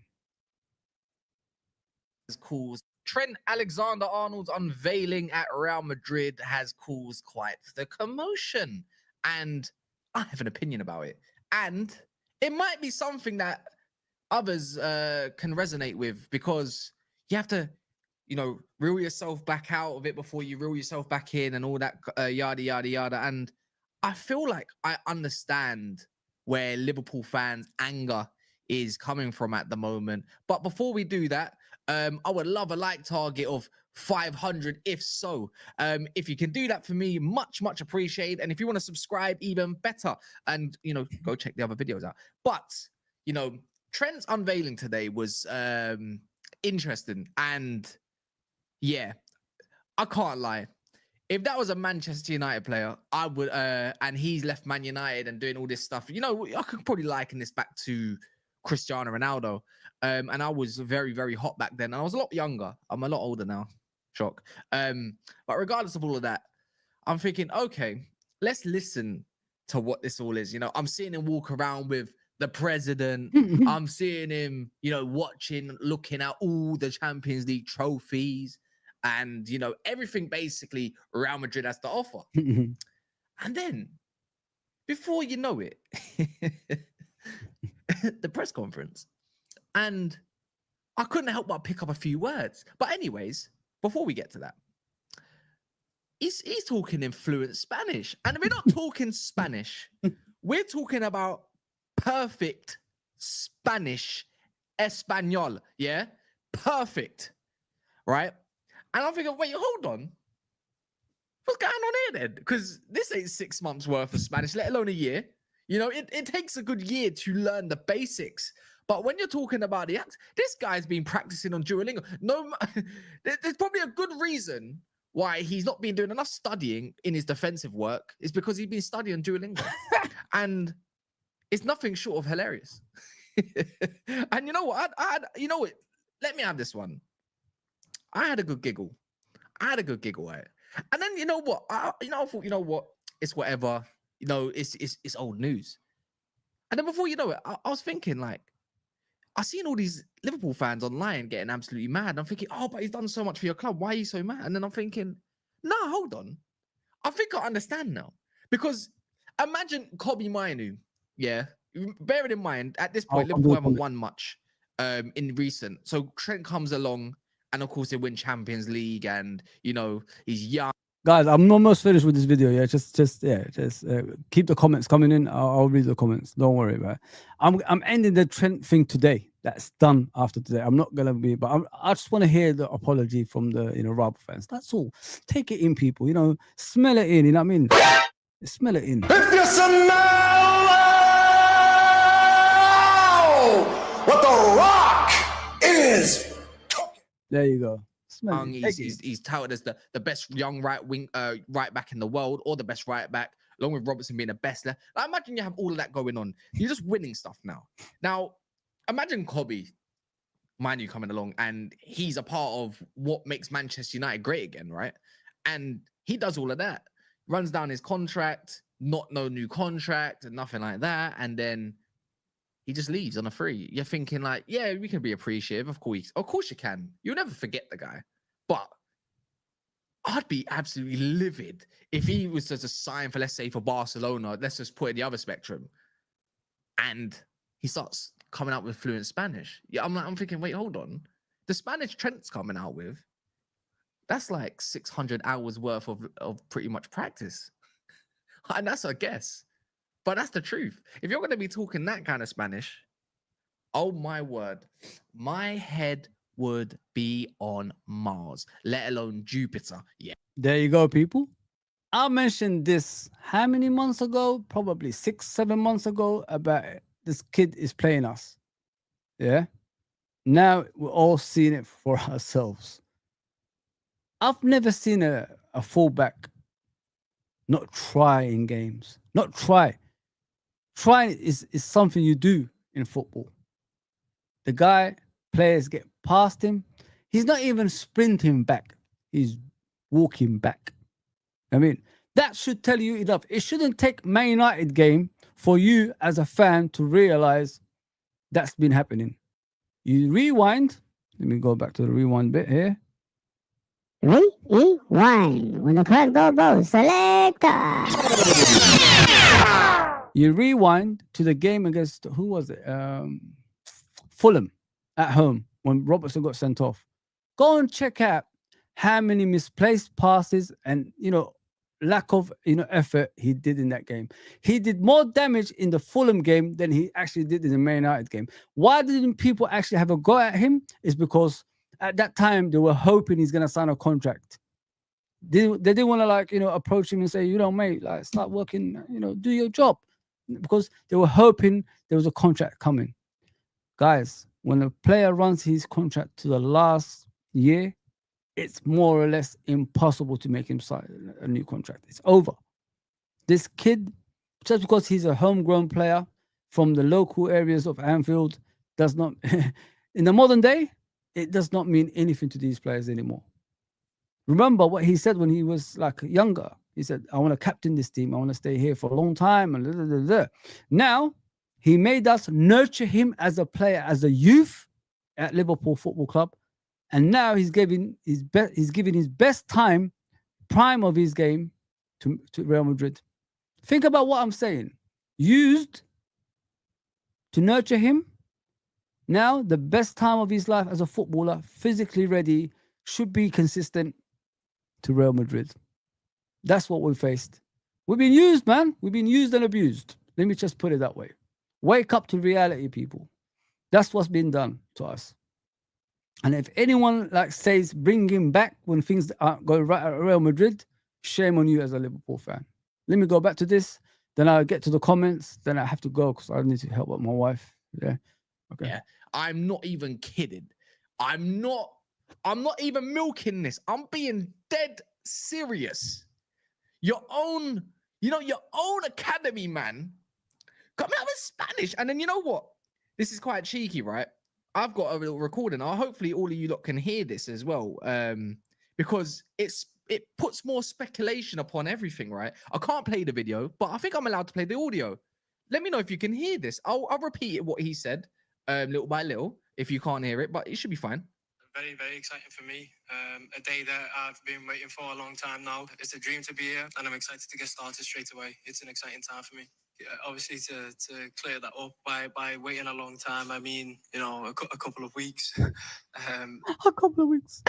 Caused Trent Alexander-Arnold's unveiling at Real Madrid has caused quite the commotion, and I have an opinion about it. And it might be something that others can resonate with, because you have to, reel yourself back out of it before you reel yourself back in, and all that yada yada yada. And I feel like I understand where Liverpool fans' anger is coming from at the moment. But before we do that, I would love a like target of 500, if so. If you can do that for me, much, much appreciated. And if you want to subscribe, even better. And, go check the other videos out. But, Trent's unveiling today was interesting. And, yeah, I can't lie. If that was a Manchester United player, I would, and he's left Man United and doing all this stuff, I could probably liken this back to Cristiano Ronaldo. And I was very, very hot back then. And I was a lot younger. I'm a lot older now. Shock. But regardless of all of that, I'm thinking, okay, let's listen to what this all is. I'm seeing him walk around with the president. I'm seeing him, watching, looking at all the Champions League trophies. And, everything basically Real Madrid has to offer. And then, before you know it, the press conference. And I couldn't help but pick up a few words. But anyways, before we get to that, he's talking in fluent Spanish. And we're not talking Spanish. We're talking about perfect Spanish, Espanol, yeah? Perfect, right? And I'm thinking, wait, hold on. What's going on here then? Because this ain't 6 months worth of Spanish, let alone a year. It takes a good year to learn the basics. But when you're talking about the acts, this guy's been practicing on Duolingo. No, there's probably a good reason why he's not been doing enough studying in his defensive work. Is because he's been studying Duolingo. And it's nothing short of hilarious. And you know what? Let me have this one. I had a good giggle. At it. And then you know what? I thought, it's whatever. It's old news. And then before you know it, I was thinking, like, I seen all these Liverpool fans online getting absolutely mad. I'm thinking, oh, but he's done so much for your club. Why are you so mad? And then I'm thinking, no, hold on. I think I understand now. Because imagine Kobe Mainu, yeah? Bearing in mind, at this point, Liverpool haven't won much in recent. So Trent comes along, and of course they win Champions League, and he's young. Guys, I'm almost finished with this video. Yeah, just keep the comments coming in. I'll read the comments. Don't worry about it. I'm ending the Trent thing today. That's done after today. I'm not gonna be, but I just want to hear the apology from the Rival fans. That's all. Take it in, people. Smell it in. You know what I mean? Smell it in. If you smell what the Rock is cooking. There you go. He's touted as the best young right back in the world, or the best right back, along with Robertson being the best. I imagine you have all of that going on. You're just winning stuff now. Now, imagine Kobe Manu coming along, and he's a part of what makes Manchester United great again, right? And he does all of that. Runs down his contract, no new contract, and nothing like that. And then he just leaves on a free. You're thinking like, yeah, we can be appreciative. Of course you can. You'll never forget the guy. But I'd be absolutely livid if he was to just sign for, let's say, for Barcelona. Let's just put it in the other spectrum. And he starts coming out with fluent Spanish. Yeah, I'm thinking, wait, hold on. The Spanish Trent's coming out with, that's like 600 hours worth of pretty much practice. And that's a guess. But that's the truth. If you're going to be talking that kind of Spanish, oh my word, my head would be on Mars, let alone Jupiter. Yeah. There you go, people. I mentioned this how many months ago? Probably 6-7 months ago, about this kid is playing us. Yeah. Now we're all seeing it for ourselves. I've never seen a fullback not try in games. Not try. Try is something you do in football. The guy, players get past him. He's not even sprinting back. He's walking back. I mean, that should tell you enough. It shouldn't take Man United game for you as a fan to realize that's been happening. You rewind. Let me go back to the rewind bit here. Rewind. When the clock goes, selector. You rewind to the game against, who was it? Fulham at home when Robertson got sent off. Go and check out how many misplaced passes and, lack of, effort he did in that game. He did more damage in the Fulham game than he actually did in the Man United game. Why didn't people actually have a go at him? Is because at that time they were hoping he's going to sign a contract. They didn't want to approach him and say, mate, start working, do your job, because they were hoping there was a contract coming. Guys, when a player runs his contract to the last year, it's more or less impossible to make him sign a new contract. It's over. This kid, just because he's a homegrown player from the local areas of Anfield, does not, in the modern day, it does not mean anything to these players anymore. Remember what he said when he was younger. He said, I want to captain this team. I want to stay here for a long time. And blah, blah, blah, blah. Now, he made us nurture him as a player, as a youth at Liverpool Football Club. And now he's giving his best time, prime of his game, to Real Madrid. Think about what I'm saying. Used to nurture him. Now, the best time of his life as a footballer, physically ready, should be consistent to Real Madrid. That's what we faced. We've been used, man. We've been used and abused. Let me just put it that way. Wake up to reality, people. That's what's been done to us. And if anyone says bring him back when things aren't going right at Real Madrid, shame on you as a Liverpool fan. Let me go back to this. Then I'll get to the comments. Then I have to go because I need to help out my wife. Yeah. Okay. Yeah. I'm not even kidding. I'm not even milking this. I'm being dead serious. Your own academy, man. Got me out with Spanish. And then you know what? This is quite cheeky, right? I've got a little recording. Hopefully all of you lot can hear this as well. Because it puts more speculation upon everything, right? I can't play the video, but I think I'm allowed to play the audio. Let me know if you can hear this. I'll repeat it, what he said, little by little, if you can't hear it, but it should be fine. Very, very exciting for me. A day that I've been waiting for a long time now. It's a dream to be here, and I'm excited to get started straight away. It's an exciting time for me. Yeah, obviously, to clear that up by waiting a long time, I mean, a couple of weeks. A couple of weeks.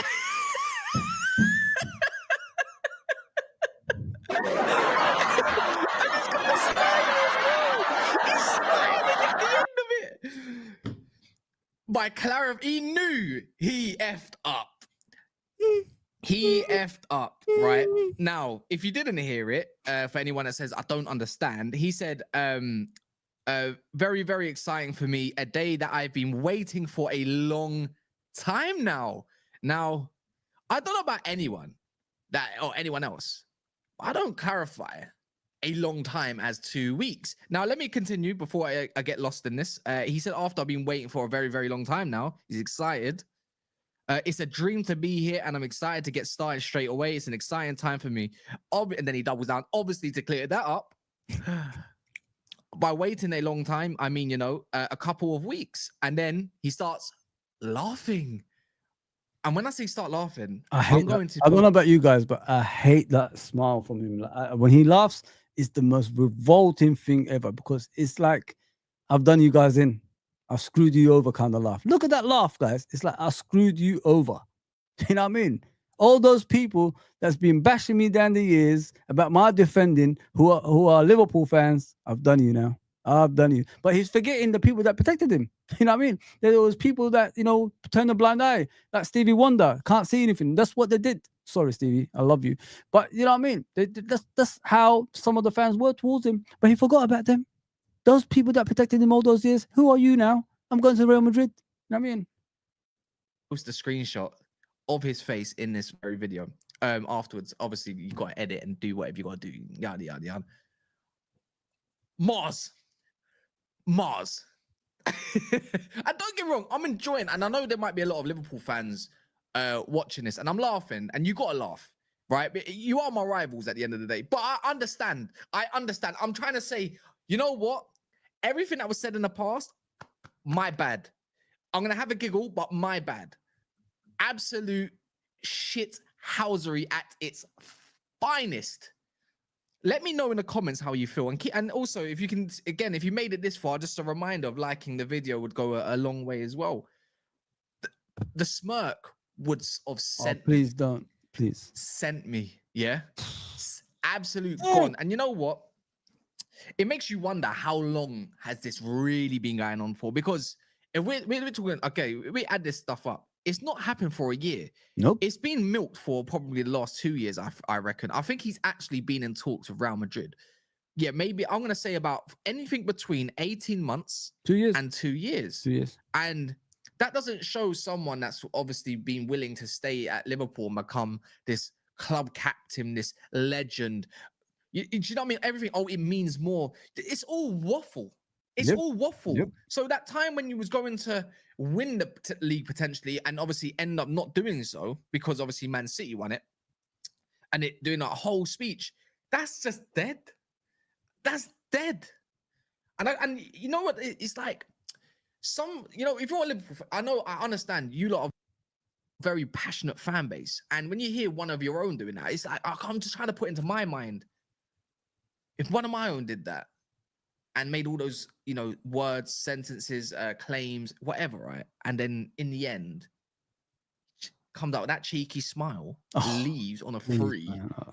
By clarifying, he knew he effed up. He effed up, right? Now, if you didn't hear it, for anyone that says, I don't understand, he said, very, very exciting for me. A day that I've been waiting for a long time now. Now, I don't know about anyone or anyone else. I don't clarify a long time as 2 weeks. Now, let me continue before I get lost in this. He said, after I've been waiting for a very, very long time now, he's excited. It's a dream to be here, and I'm excited to get started straight away. It's an exciting time for me. And then he doubles down, obviously, to clear that up. By waiting a long time, I mean, a couple of weeks. And then he starts laughing. And when I say start laughing, I don't know about you guys, but I hate that smile from him. When he laughs, it's the most revolting thing ever, because it's like, I've done you guys in. I've screwed you over kind of laugh. Look at that laugh, guys. It's like, I screwed you over. You know what I mean? All those people that's been bashing me down the years about my defending, who are Liverpool fans, I've done you now. I've done it. But he's forgetting the people that protected him. You know what I mean? There was people that, turned a blind eye, like Stevie Wonder, can't see anything. That's what they did. Sorry, Stevie, I love you. But you know what I mean? That's how some of the fans were towards him. But he forgot about them. Those people that protected him all those years, who are you now? I'm going to Real Madrid. You know what I mean? Post the screenshot of his face in this very video. Afterwards, obviously, you got to edit and do whatever you got to do. Yada, yada, yada. Mars. And don't get me wrong, I'm enjoying, and I know there might be a lot of Liverpool fans watching this, and I'm laughing, and you got to laugh, right? But you are my rivals at the end of the day. But I understand. I'm trying to say, you know what? Everything that was said in the past, my bad. I'm going to have a giggle, but my bad. Absolute shit housery at its finest. Let me know in the comments how you feel. And also, if you can, again, if you made it this far, just a reminder of liking the video would go a long way as well. The smirk would have sent please don't. Please. Sent me. Yeah. Absolute gone. And you know what? It makes you wonder how long has this really been going on for? Because if we're talking, okay, we add this stuff up. It's not happened for a year. Nope. It's been milked for probably the last 2 years, I reckon. I think he's actually been in talks with Real Madrid. Yeah, maybe I'm going to say about anything between 18 months 2 years and 2 years. 2 years. And that doesn't show someone that's obviously been willing to stay at Liverpool and become this club captain, this legend. Do you know what I mean? Everything, it means more. It's all waffle. It's all waffle. Yep. So that time when you was going to win the league potentially and obviously end up not doing so because obviously Man City won it and it doing a whole speech, that's just dead. That's dead. And you know what? It's like if you're a Liverpool fan, I understand you lot are very passionate fan base. And when you hear one of your own doing that, it's like, I'm just trying to put into my mind, if one of my own did that and made all those, words, sentences, claims, whatever, right? And then in the end, comes out with that cheeky smile, leaves on a free,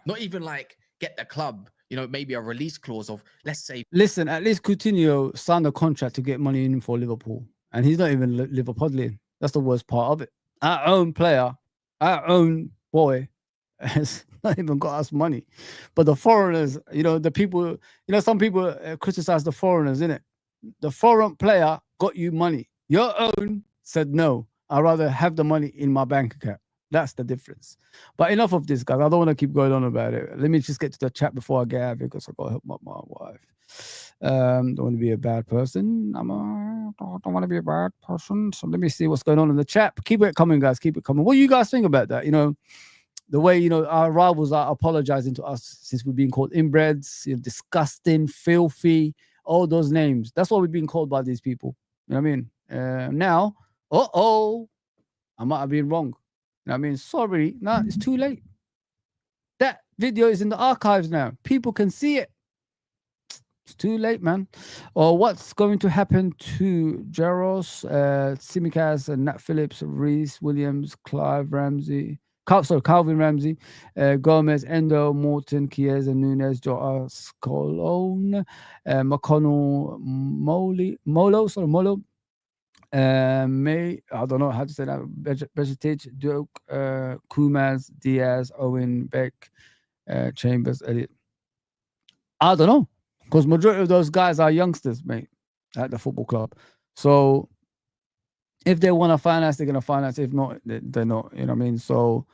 not even like get the club, maybe a release clause of, let's say. Listen, at least Coutinho signed a contract to get money in for Liverpool. And he's not even Liverpudlian. That's the worst part of it. Our own player, our own boy, has not even got us money. But the foreigners, the people, some people criticize the foreigners, innit? The foreign player got you money. Your own said, no, I'd rather have the money in my bank account. That's the difference. But enough of this, guys. I don't want to keep going on about it. Let me just get to the chat before I get out of here because I've got to help my wife. Don't want to be a bad person. I don't want to be a bad person. So let me see what's going on in the chat. Keep it coming, guys. Keep it coming. What do you guys think about that? The way, our rivals are apologizing to us since we've been called inbreds, disgusting, filthy, all those names. That's what we've been called by these people. You know what I mean? Now, I might have been wrong. You know what I mean? Sorry. No, it's too late. That video is in the archives now. People can see it. It's too late, man. Or what's going to happen to Jaros, Tsimikas, and Nat Phillips, Reece Williams, Calvin Ramsey, Gomez, Endo, Morton, Chiesa, Nunes, Jota, Scolone, McConnell, Molo. I don't know how to say that. Vegetage, Duke, Kumaz, Diaz, Owen, Beck, Chambers, Elliot. I don't know. Because majority of those guys are youngsters, mate, at the football club. So if they want to finance, they're going to finance. If not, they're not. You know what I mean? So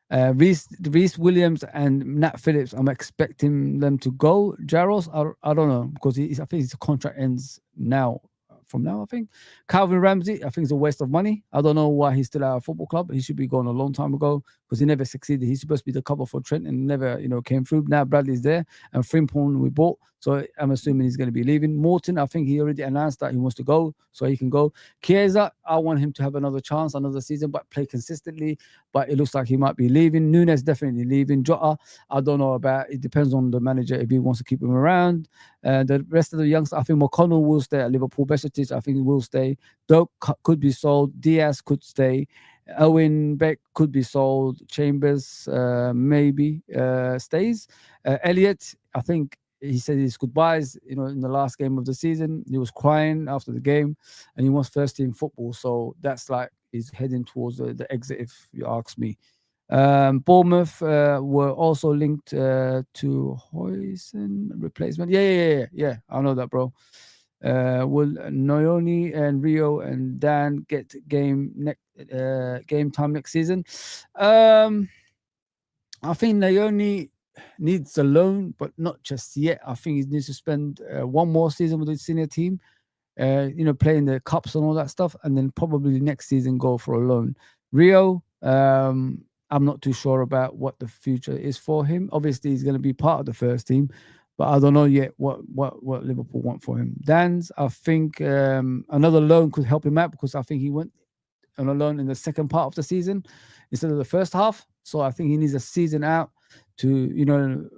Reece Williams and Nat Phillips, I'm expecting them to go. Jaros, I don't know, because I think his contract ends now. From now, I think. Calvin Ramsey, I think it's a waste of money. I don't know why he's still at a football club. He should be gone a long time ago because he never succeeded. He's supposed to be the cover for Trent and never, came through. Now Bradley's there and Frimpong we bought. So I'm assuming he's going to be leaving. Morton, I think he already announced that he wants to go, so he can go. Chiesa, I want him to have another chance, another season, but play consistently. But it looks like he might be leaving. Nunes definitely leaving. Jota, I don't know about. It depends on the manager if he wants to keep him around. The rest of the youngsters, I think McConnell will stay at Liverpool. Besiktas, I think he will stay. Doak could be sold. Diaz could stay. Owen Beck could be sold. Chambers maybe stays. Elliot, I think he said his goodbyes, in the last game of the season. He was crying after the game, and he wants first team football. So that's like he's heading towards the exit, if you ask me. Bournemouth were also linked to Hoyson replacement. Yeah. I know that, bro. Will Noyoni and Rio and Dan get game time next season? I think Noyoni needs a loan, but not just yet. I think he needs to spend one more season with the senior team, playing the cups and all that stuff, and then probably next season go for a loan. Rio, I'm not too sure about what the future is for him. Obviously, he's going to be part of the first team, but I don't know yet what Liverpool want for him. Dan's, I think another loan could help him out, because I think he went on a loan in the second part of the season instead of the first half. So I think he needs a season out to,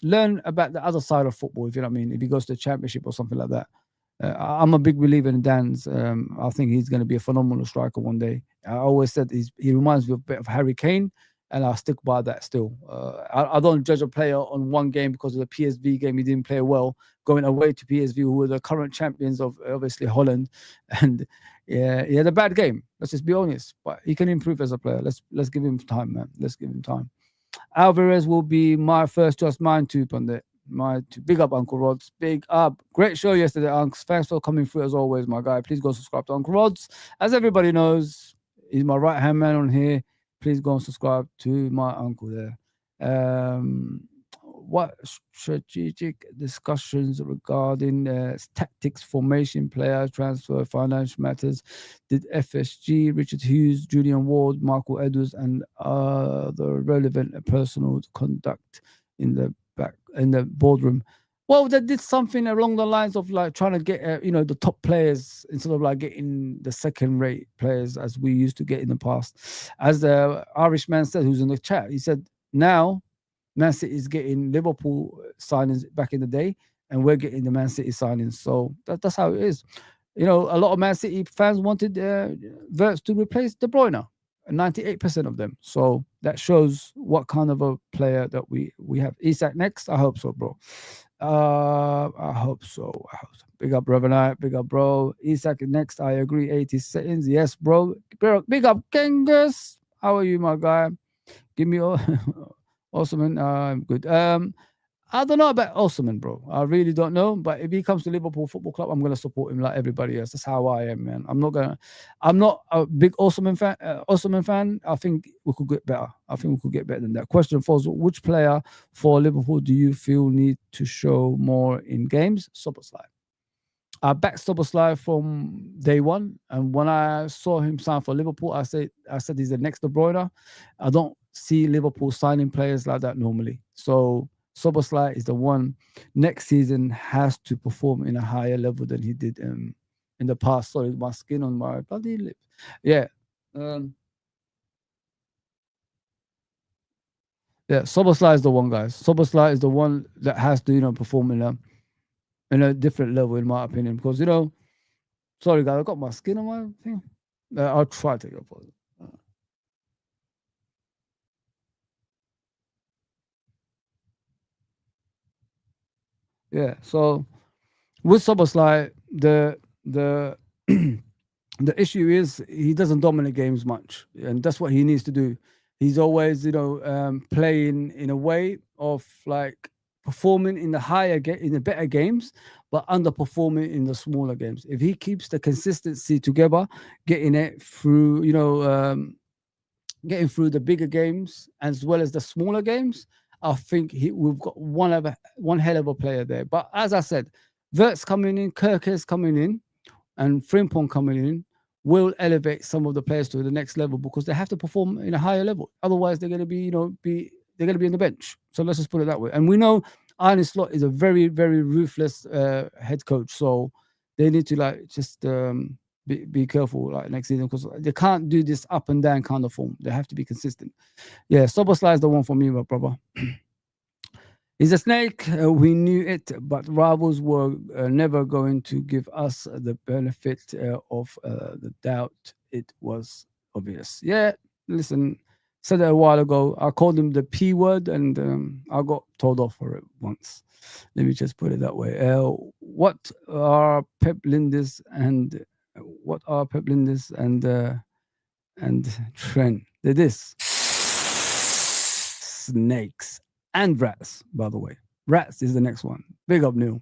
learn about the other side of football, if you know what I mean, if he goes to the championship or something like that. I'm a big believer in Dan's. I think he's going to be a phenomenal striker one day. I always said he reminds me a bit of Harry Kane, and I'll stick by that still. I don't judge a player on one game because of the PSV game. He didn't play well, going away to PSV, who were the current champions of obviously Holland. And yeah, he had a bad game. Let's just be honest. But he can improve as a player. Let's give him time, man. Let's give him time. Alvarez will be my first choice, mine too, Pundit. Big up, Uncle Rods. Big up. Great show yesterday, Unks. Thanks for coming through as always, my guy. Please go subscribe to Uncle Rods. As everybody knows, he's my right-hand man on here. Please go and subscribe to my uncle there. What strategic discussions regarding tactics, formation, player transfer, financial matters did FSG, Richard Hughes, Julian Ward, Michael Edwards, and other relevant personal conduct in the boardroom? Well, they did something along the lines of like trying to get the top players instead of like getting the second-rate players as we used to get in the past. As the Irish man said, who's in the chat, he said now Man City is getting Liverpool signings back in the day, and we're getting the Man City signings. So that's how it is. A lot of Man City fans wanted Wirtz to replace De Bruyne, 98% of them. So that shows what kind of a player that we have. Isak next? I hope so, bro. I hope so. Big up, Revenite. Big up, bro. Isak next. I agree. 80 seconds. Yes, bro. Big up, Genghis. How are you, my guy? Give me Osman. I'm good. I don't know about Osman, bro. I really don't know. But if he comes to Liverpool Football Club, I'm gonna support him like everybody else. That's how I am, man. I'm not a big Osman fan. I think we could get better. I think we could get better than that. Question for which player for Liverpool do you feel need to show more in games? Szoboszlai. I backed Szoboszlai from day one, and when I saw him sign for Liverpool, I said he's the next De Bruyne. I don't see Liverpool signing players like that normally. So Szoboszlai is the one. Next season has to perform in a higher level than he did in the past. Sorry, my skin on my bloody lip. Yeah. Szoboszlai is the one, guys. Szoboszlai is the one that has to, perform in a different level, in my opinion. Because, sorry, guys, I got my skin on my thing. I'll try to take a pause. Yeah, so with Szoboszlai, the issue is he doesn't dominate games much, and that's what he needs to do. He's always, playing in a way of like performing in the better games, but underperforming in the smaller games. If he keeps the consistency together, getting it through, getting through the bigger games as well as the smaller games, I think we've got one hell of a player there. But as I said, Wirtz coming in, Kerkez coming in, and Frimpong coming in will elevate some of the players to the next level, because they have to perform in a higher level. Otherwise, they're going to be, they're going to be on the bench. So let's just put it that way. And we know Arne Slot is a very, very ruthless head coach. So they need to just be careful next season, because they can't do this up and down kind of form. They have to be consistent. Yeah, Szoboszlai is the one for me, my brother. He's a snake. We knew it, but rivals were never going to give us the benefit of the doubt. It was obvious. Yeah, listen, Said it a while ago. I called him the P word, and I got told off for it once. Let me just put it that way. What are Pep Lindis and Trent? They're this snakes and rats. By the way, rats is the next one. Big up, Neil.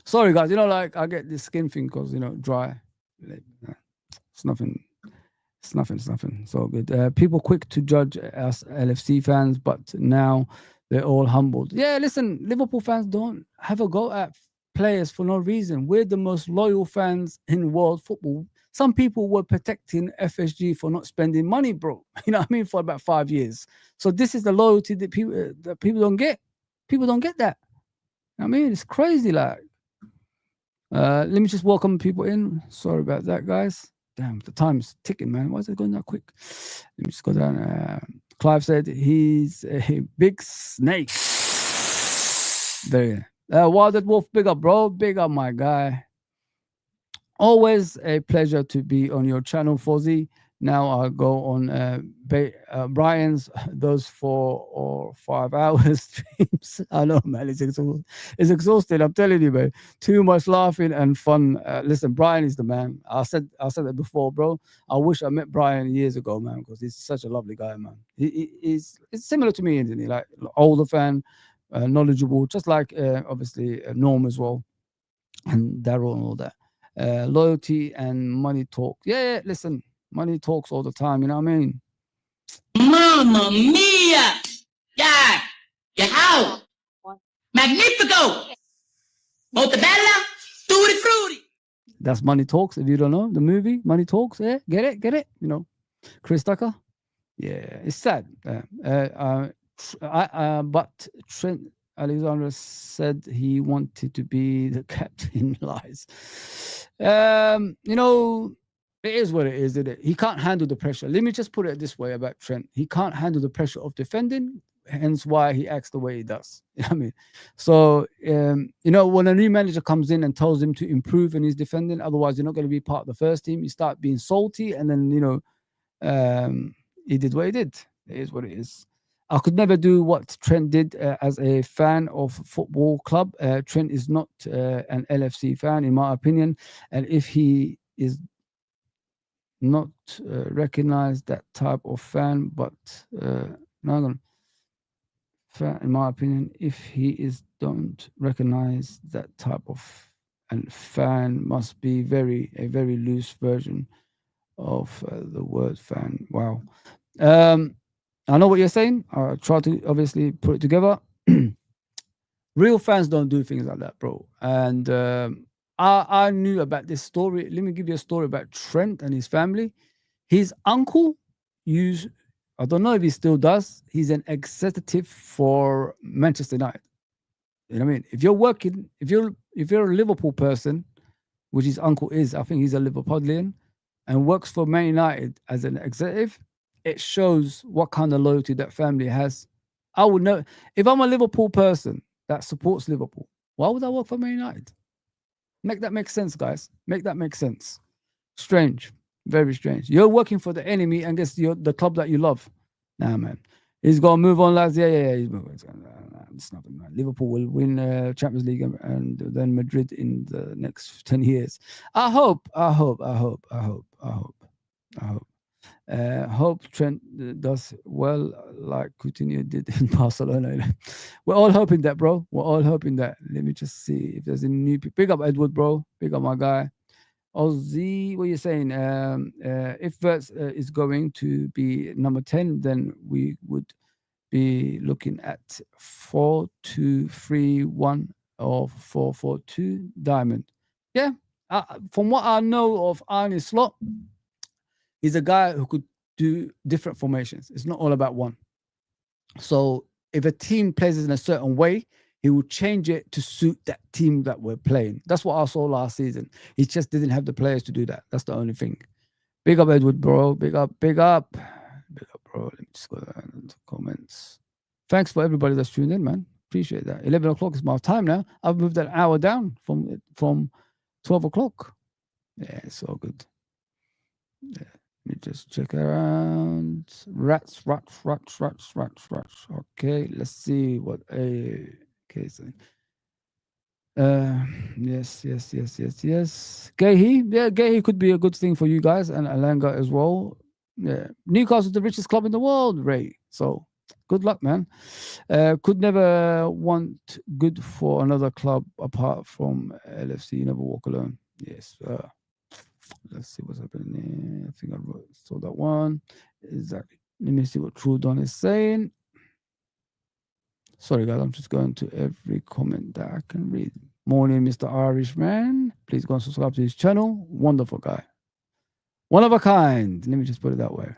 Sorry, guys. Like I get this skin thing because dry. It's nothing. It's nothing. It's all good. People quick to judge us LFC fans, but now they're all humbled. Yeah, listen, Liverpool fans don't have a go at players for no reason. We're the most loyal fans in world football. Some people were protecting FSG for not spending money, bro. You know what I mean? For about 5 years. So this is the loyalty that people don't get. People don't get that. I mean, it's crazy. Like, let me just welcome people in. Sorry about that, guys. Damn, the time's ticking, man. Why is it going that quick? Let me just go down. Clive said he's a big snake. There. Wilded Wolf, big up, bro. Big up, my guy. Always a pleasure to be on your channel, Fozzie. Now I'll go on Brian's those 4 or 5 hours streams. I know, man. It's exhausting. I'm telling you, man. Too much laughing and fun. Listen, Brian is the man. I said that before, bro. I wish I met Brian years ago, man, because he's such a lovely guy, man. It's similar to me, isn't he? Like older fan, knowledgeable, just like obviously Norm as well, and Daryl and all that. Loyalty and money talk. Yeah, listen. Money talks all the time, you know what I mean? Mamma mia! Yeah! How? Magnifico! Montebella! Tutti frutti! That's Money Talks. If you don't know the movie, Money Talks. Yeah, get it? Chris Tucker. Yeah, it's sad. But Trent Alexander said he wanted to be the captain. Lies. It is what it is, isn't it? He can't handle the pressure. Let me just put it this way about Trent. He can't handle the pressure of defending, hence why he acts the way he does. You know what I mean? So, when a new manager comes in and tells him to improve in his defending, otherwise you're not going to be part of the first team, you start being salty, and then, he did what he did. It is what it is. I could never do what Trent did as a fan of football club. Trent is not an LFC fan, in my opinion. And if he is not recognize that type of fan, but in my opinion, if he is don't recognize that type of fan, must be a very loose version of the word fan. Wow. I know what you're saying. I'll try to obviously put it together. Real fans don't do things like that, bro. And I knew about this story. Let me give you a story about Trent and his family. His uncle I don't know if he still does. He's an executive for Manchester United. You know what I mean? If you're a Liverpool person, which his uncle is, I think he's a Liverpudlian, and works for Man United as an executive, it shows what kind of loyalty that family has. I would know if I'm a Liverpool person that supports Liverpool, why would I work for Man United? Make that make sense, guys. Make that make sense. Strange. Very strange. You're working for the enemy and guess the club that you love. Nah, man. He's going to move on, lads. Yeah. He's moving. It's nothing, man. Liverpool will win Champions League and then Madrid in the next 10 years. I hope Trent does well like Coutinho did in Barcelona. We're all hoping that, bro. We're all hoping that. Let me just see if there's any new people. Big up Edward, bro. Big up my guy. Ozzy, what are you saying? If Verts is going to be number 10, then we would be looking at 4-2-3-1 or 4-4-2 diamond. Yeah. From what I know of Arne Slot, he's a guy who could do different formations. It's not all about one. So if a team plays in a certain way, he will change it to suit that team that we're playing. That's what I saw last season. He just didn't have the players to do that. That's the only thing. Big up, Edward, bro. Big up. Big up, bro. Let me just go down into comments. Thanks for everybody that's tuned in, man. Appreciate that. 11 o'clock is my time now. I've moved an hour down from 12 o'clock. Yeah, it's all good. Yeah. Let me just check around. Rats. Okay, let's see what a case. Yes. Gehi, yeah, Gehi could be a good thing for you guys, and Alanga as well. Yeah, Newcastle's the richest club in the world, Ray. So good luck, man. Could never want good for another club apart from LFC. Never walk alone. Yes. Let's see what's happening here. I think I saw that one. Exactly. Let me see what Trudon is saying. Sorry, guys. I'm just going to every comment that I can read. Morning, Mr. Irishman. Please go and subscribe to his channel. Wonderful guy. One of a kind. Let me just put it that way.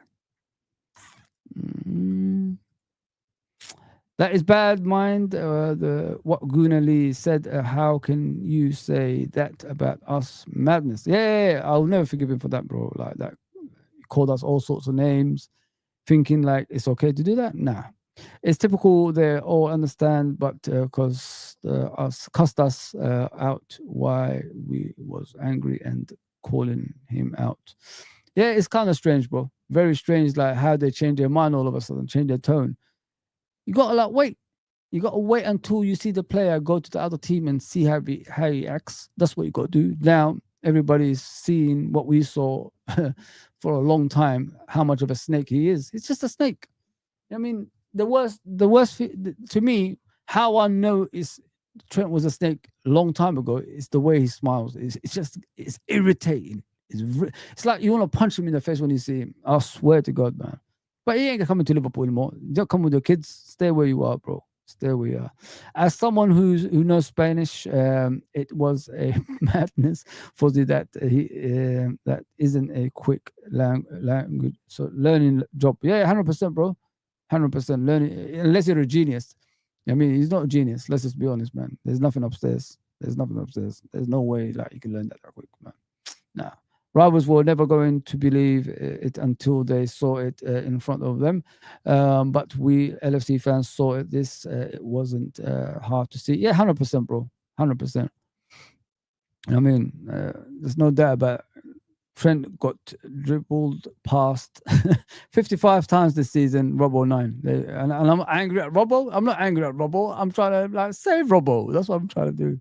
That is bad mind. What Gunali said. How can you say that about us? Madness. Yeah, I'll never forgive him for that, bro. Like that. He called us all sorts of names, thinking like it's okay to do that. Nah. It's typical. They all understand, but because cussed us out why we was angry and calling him out. Yeah, it's kind of strange, bro. Very strange, like how they change their mind all of a sudden, change their tone. You gotta like wait. You gotta wait until you see the player go to the other team and see how he acts. That's what you gotta do. Now everybody's seeing what we saw for a long time. How much of a snake he is. It's just a snake. I mean, the worst to me, how I know is Trent was a snake a long time ago. Is the way he smiles. It's irritating. It's like you want to punch him in the face when you see him. I swear to God, man. But he ain't coming to Liverpool anymore. Don't come with your kids. Stay where you are, bro. Stay where you are. As someone who knows Spanish, it was a madness for that that isn't a quick language. So learning job. Yeah, 100%, bro. 100% learning. Unless you're a genius. I mean, he's not a genius. Let's just be honest, man. There's nothing upstairs. There's no way like you can learn that quick, man. Nah. Rivals were never going to believe it until they saw it in front of them. But we LFC fans saw it. It wasn't hard to see. Yeah, 100%, bro. 100%. I mean, there's no doubt about it. Trent got dribbled past 55 times this season, Robbo 9. And I'm angry at Robbo. I'm not angry at Robbo. I'm trying to like save Robbo. That's what I'm trying to do.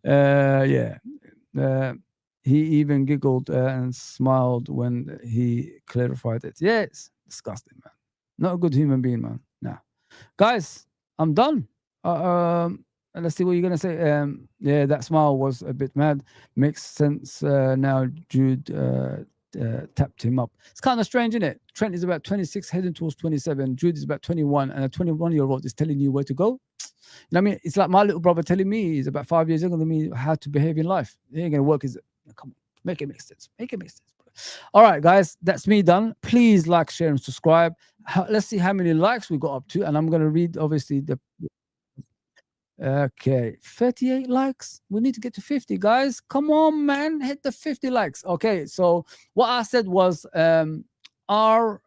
Yeah. He even giggled and smiled when he clarified it. Yeah, it's disgusting, man. Not a good human being, man. Nah. Guys, I'm done. Let's see what you're going to say. Yeah, that smile was a bit mad. Makes sense now. Jude tapped him up. It's kind of strange, isn't it? Trent is about 26, heading towards 27. Jude is about 21, and a 21-year-old is telling you where to go. You know what I mean? It's like my little brother telling me, he's about 5 years younger than me, how to behave in life. It ain't going to work, is it? Come on, make it make sense. All right, guys, that's me done. Please like, share, and subscribe. Let's see how many likes we got up to, and I'm going to read, obviously, the... Okay, 38 likes. We need to get to 50, guys. Come on, man. Hit the 50 likes. Okay, so what I said was, are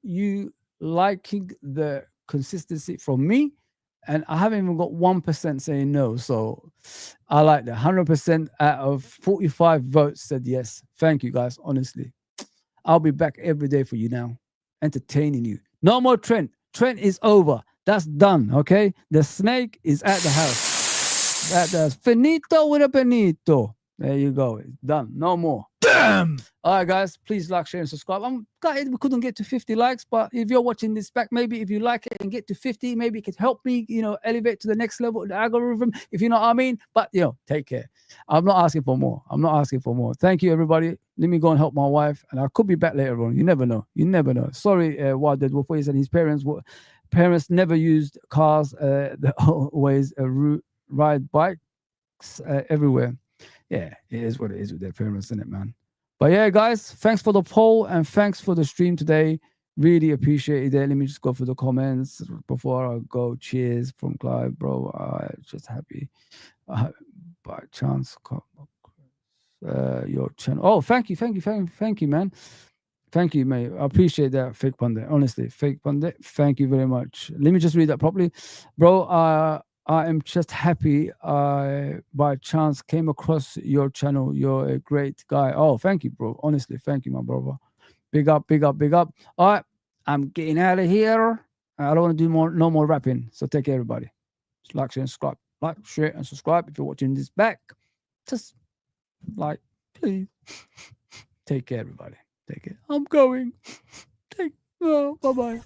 you liking the consistency from me? And I haven't even got 1% saying no. So I like that. 100% out of 45 votes said yes. Thank you, guys. Honestly, I'll be back every day for you now, entertaining you. No more Trent. Trent is over. That's done, okay? The snake is at the house. That's finito with a benito. There you go. It's done. No more. Damn. All right, guys. Please like, share, and subscribe. I'm gutted we couldn't get to 50 likes, but if you're watching this back, maybe if you like it and get to 50, maybe it could help me, elevate to the next level of the algorithm, if you know what I mean. But, take care. I'm not asking for more. Thank you, everybody. Let me go and help my wife, and I could be back later on. You never know. Sorry, Wilded Wolf. He said his parents never used cars. They always ride bikes everywhere. Yeah, it is what it is with their parents, isn't it, man? But yeah, guys, thanks for the poll and thanks for the stream today. Really appreciate it. Let me just go through the comments before I go. Cheers from Clive, bro. Just happy by chance. Your channel. Oh, thank you, man. Thank you, mate. I appreciate that, Fake Pundit. Honestly, Fake Pundit. Thank you very much. Let me just read that properly, bro. I am just happy I by chance came across your channel. You're a great guy. Oh, thank you, bro. Honestly, thank you, my brother. Big up, big up, big up. All right, I'm getting out of here. I don't want to do no more rapping. So take care, everybody. Just like, share, and subscribe. Like, share, and subscribe if you're watching this back. Just like, please. Take care, everybody. Take care. I'm going. Bye-bye.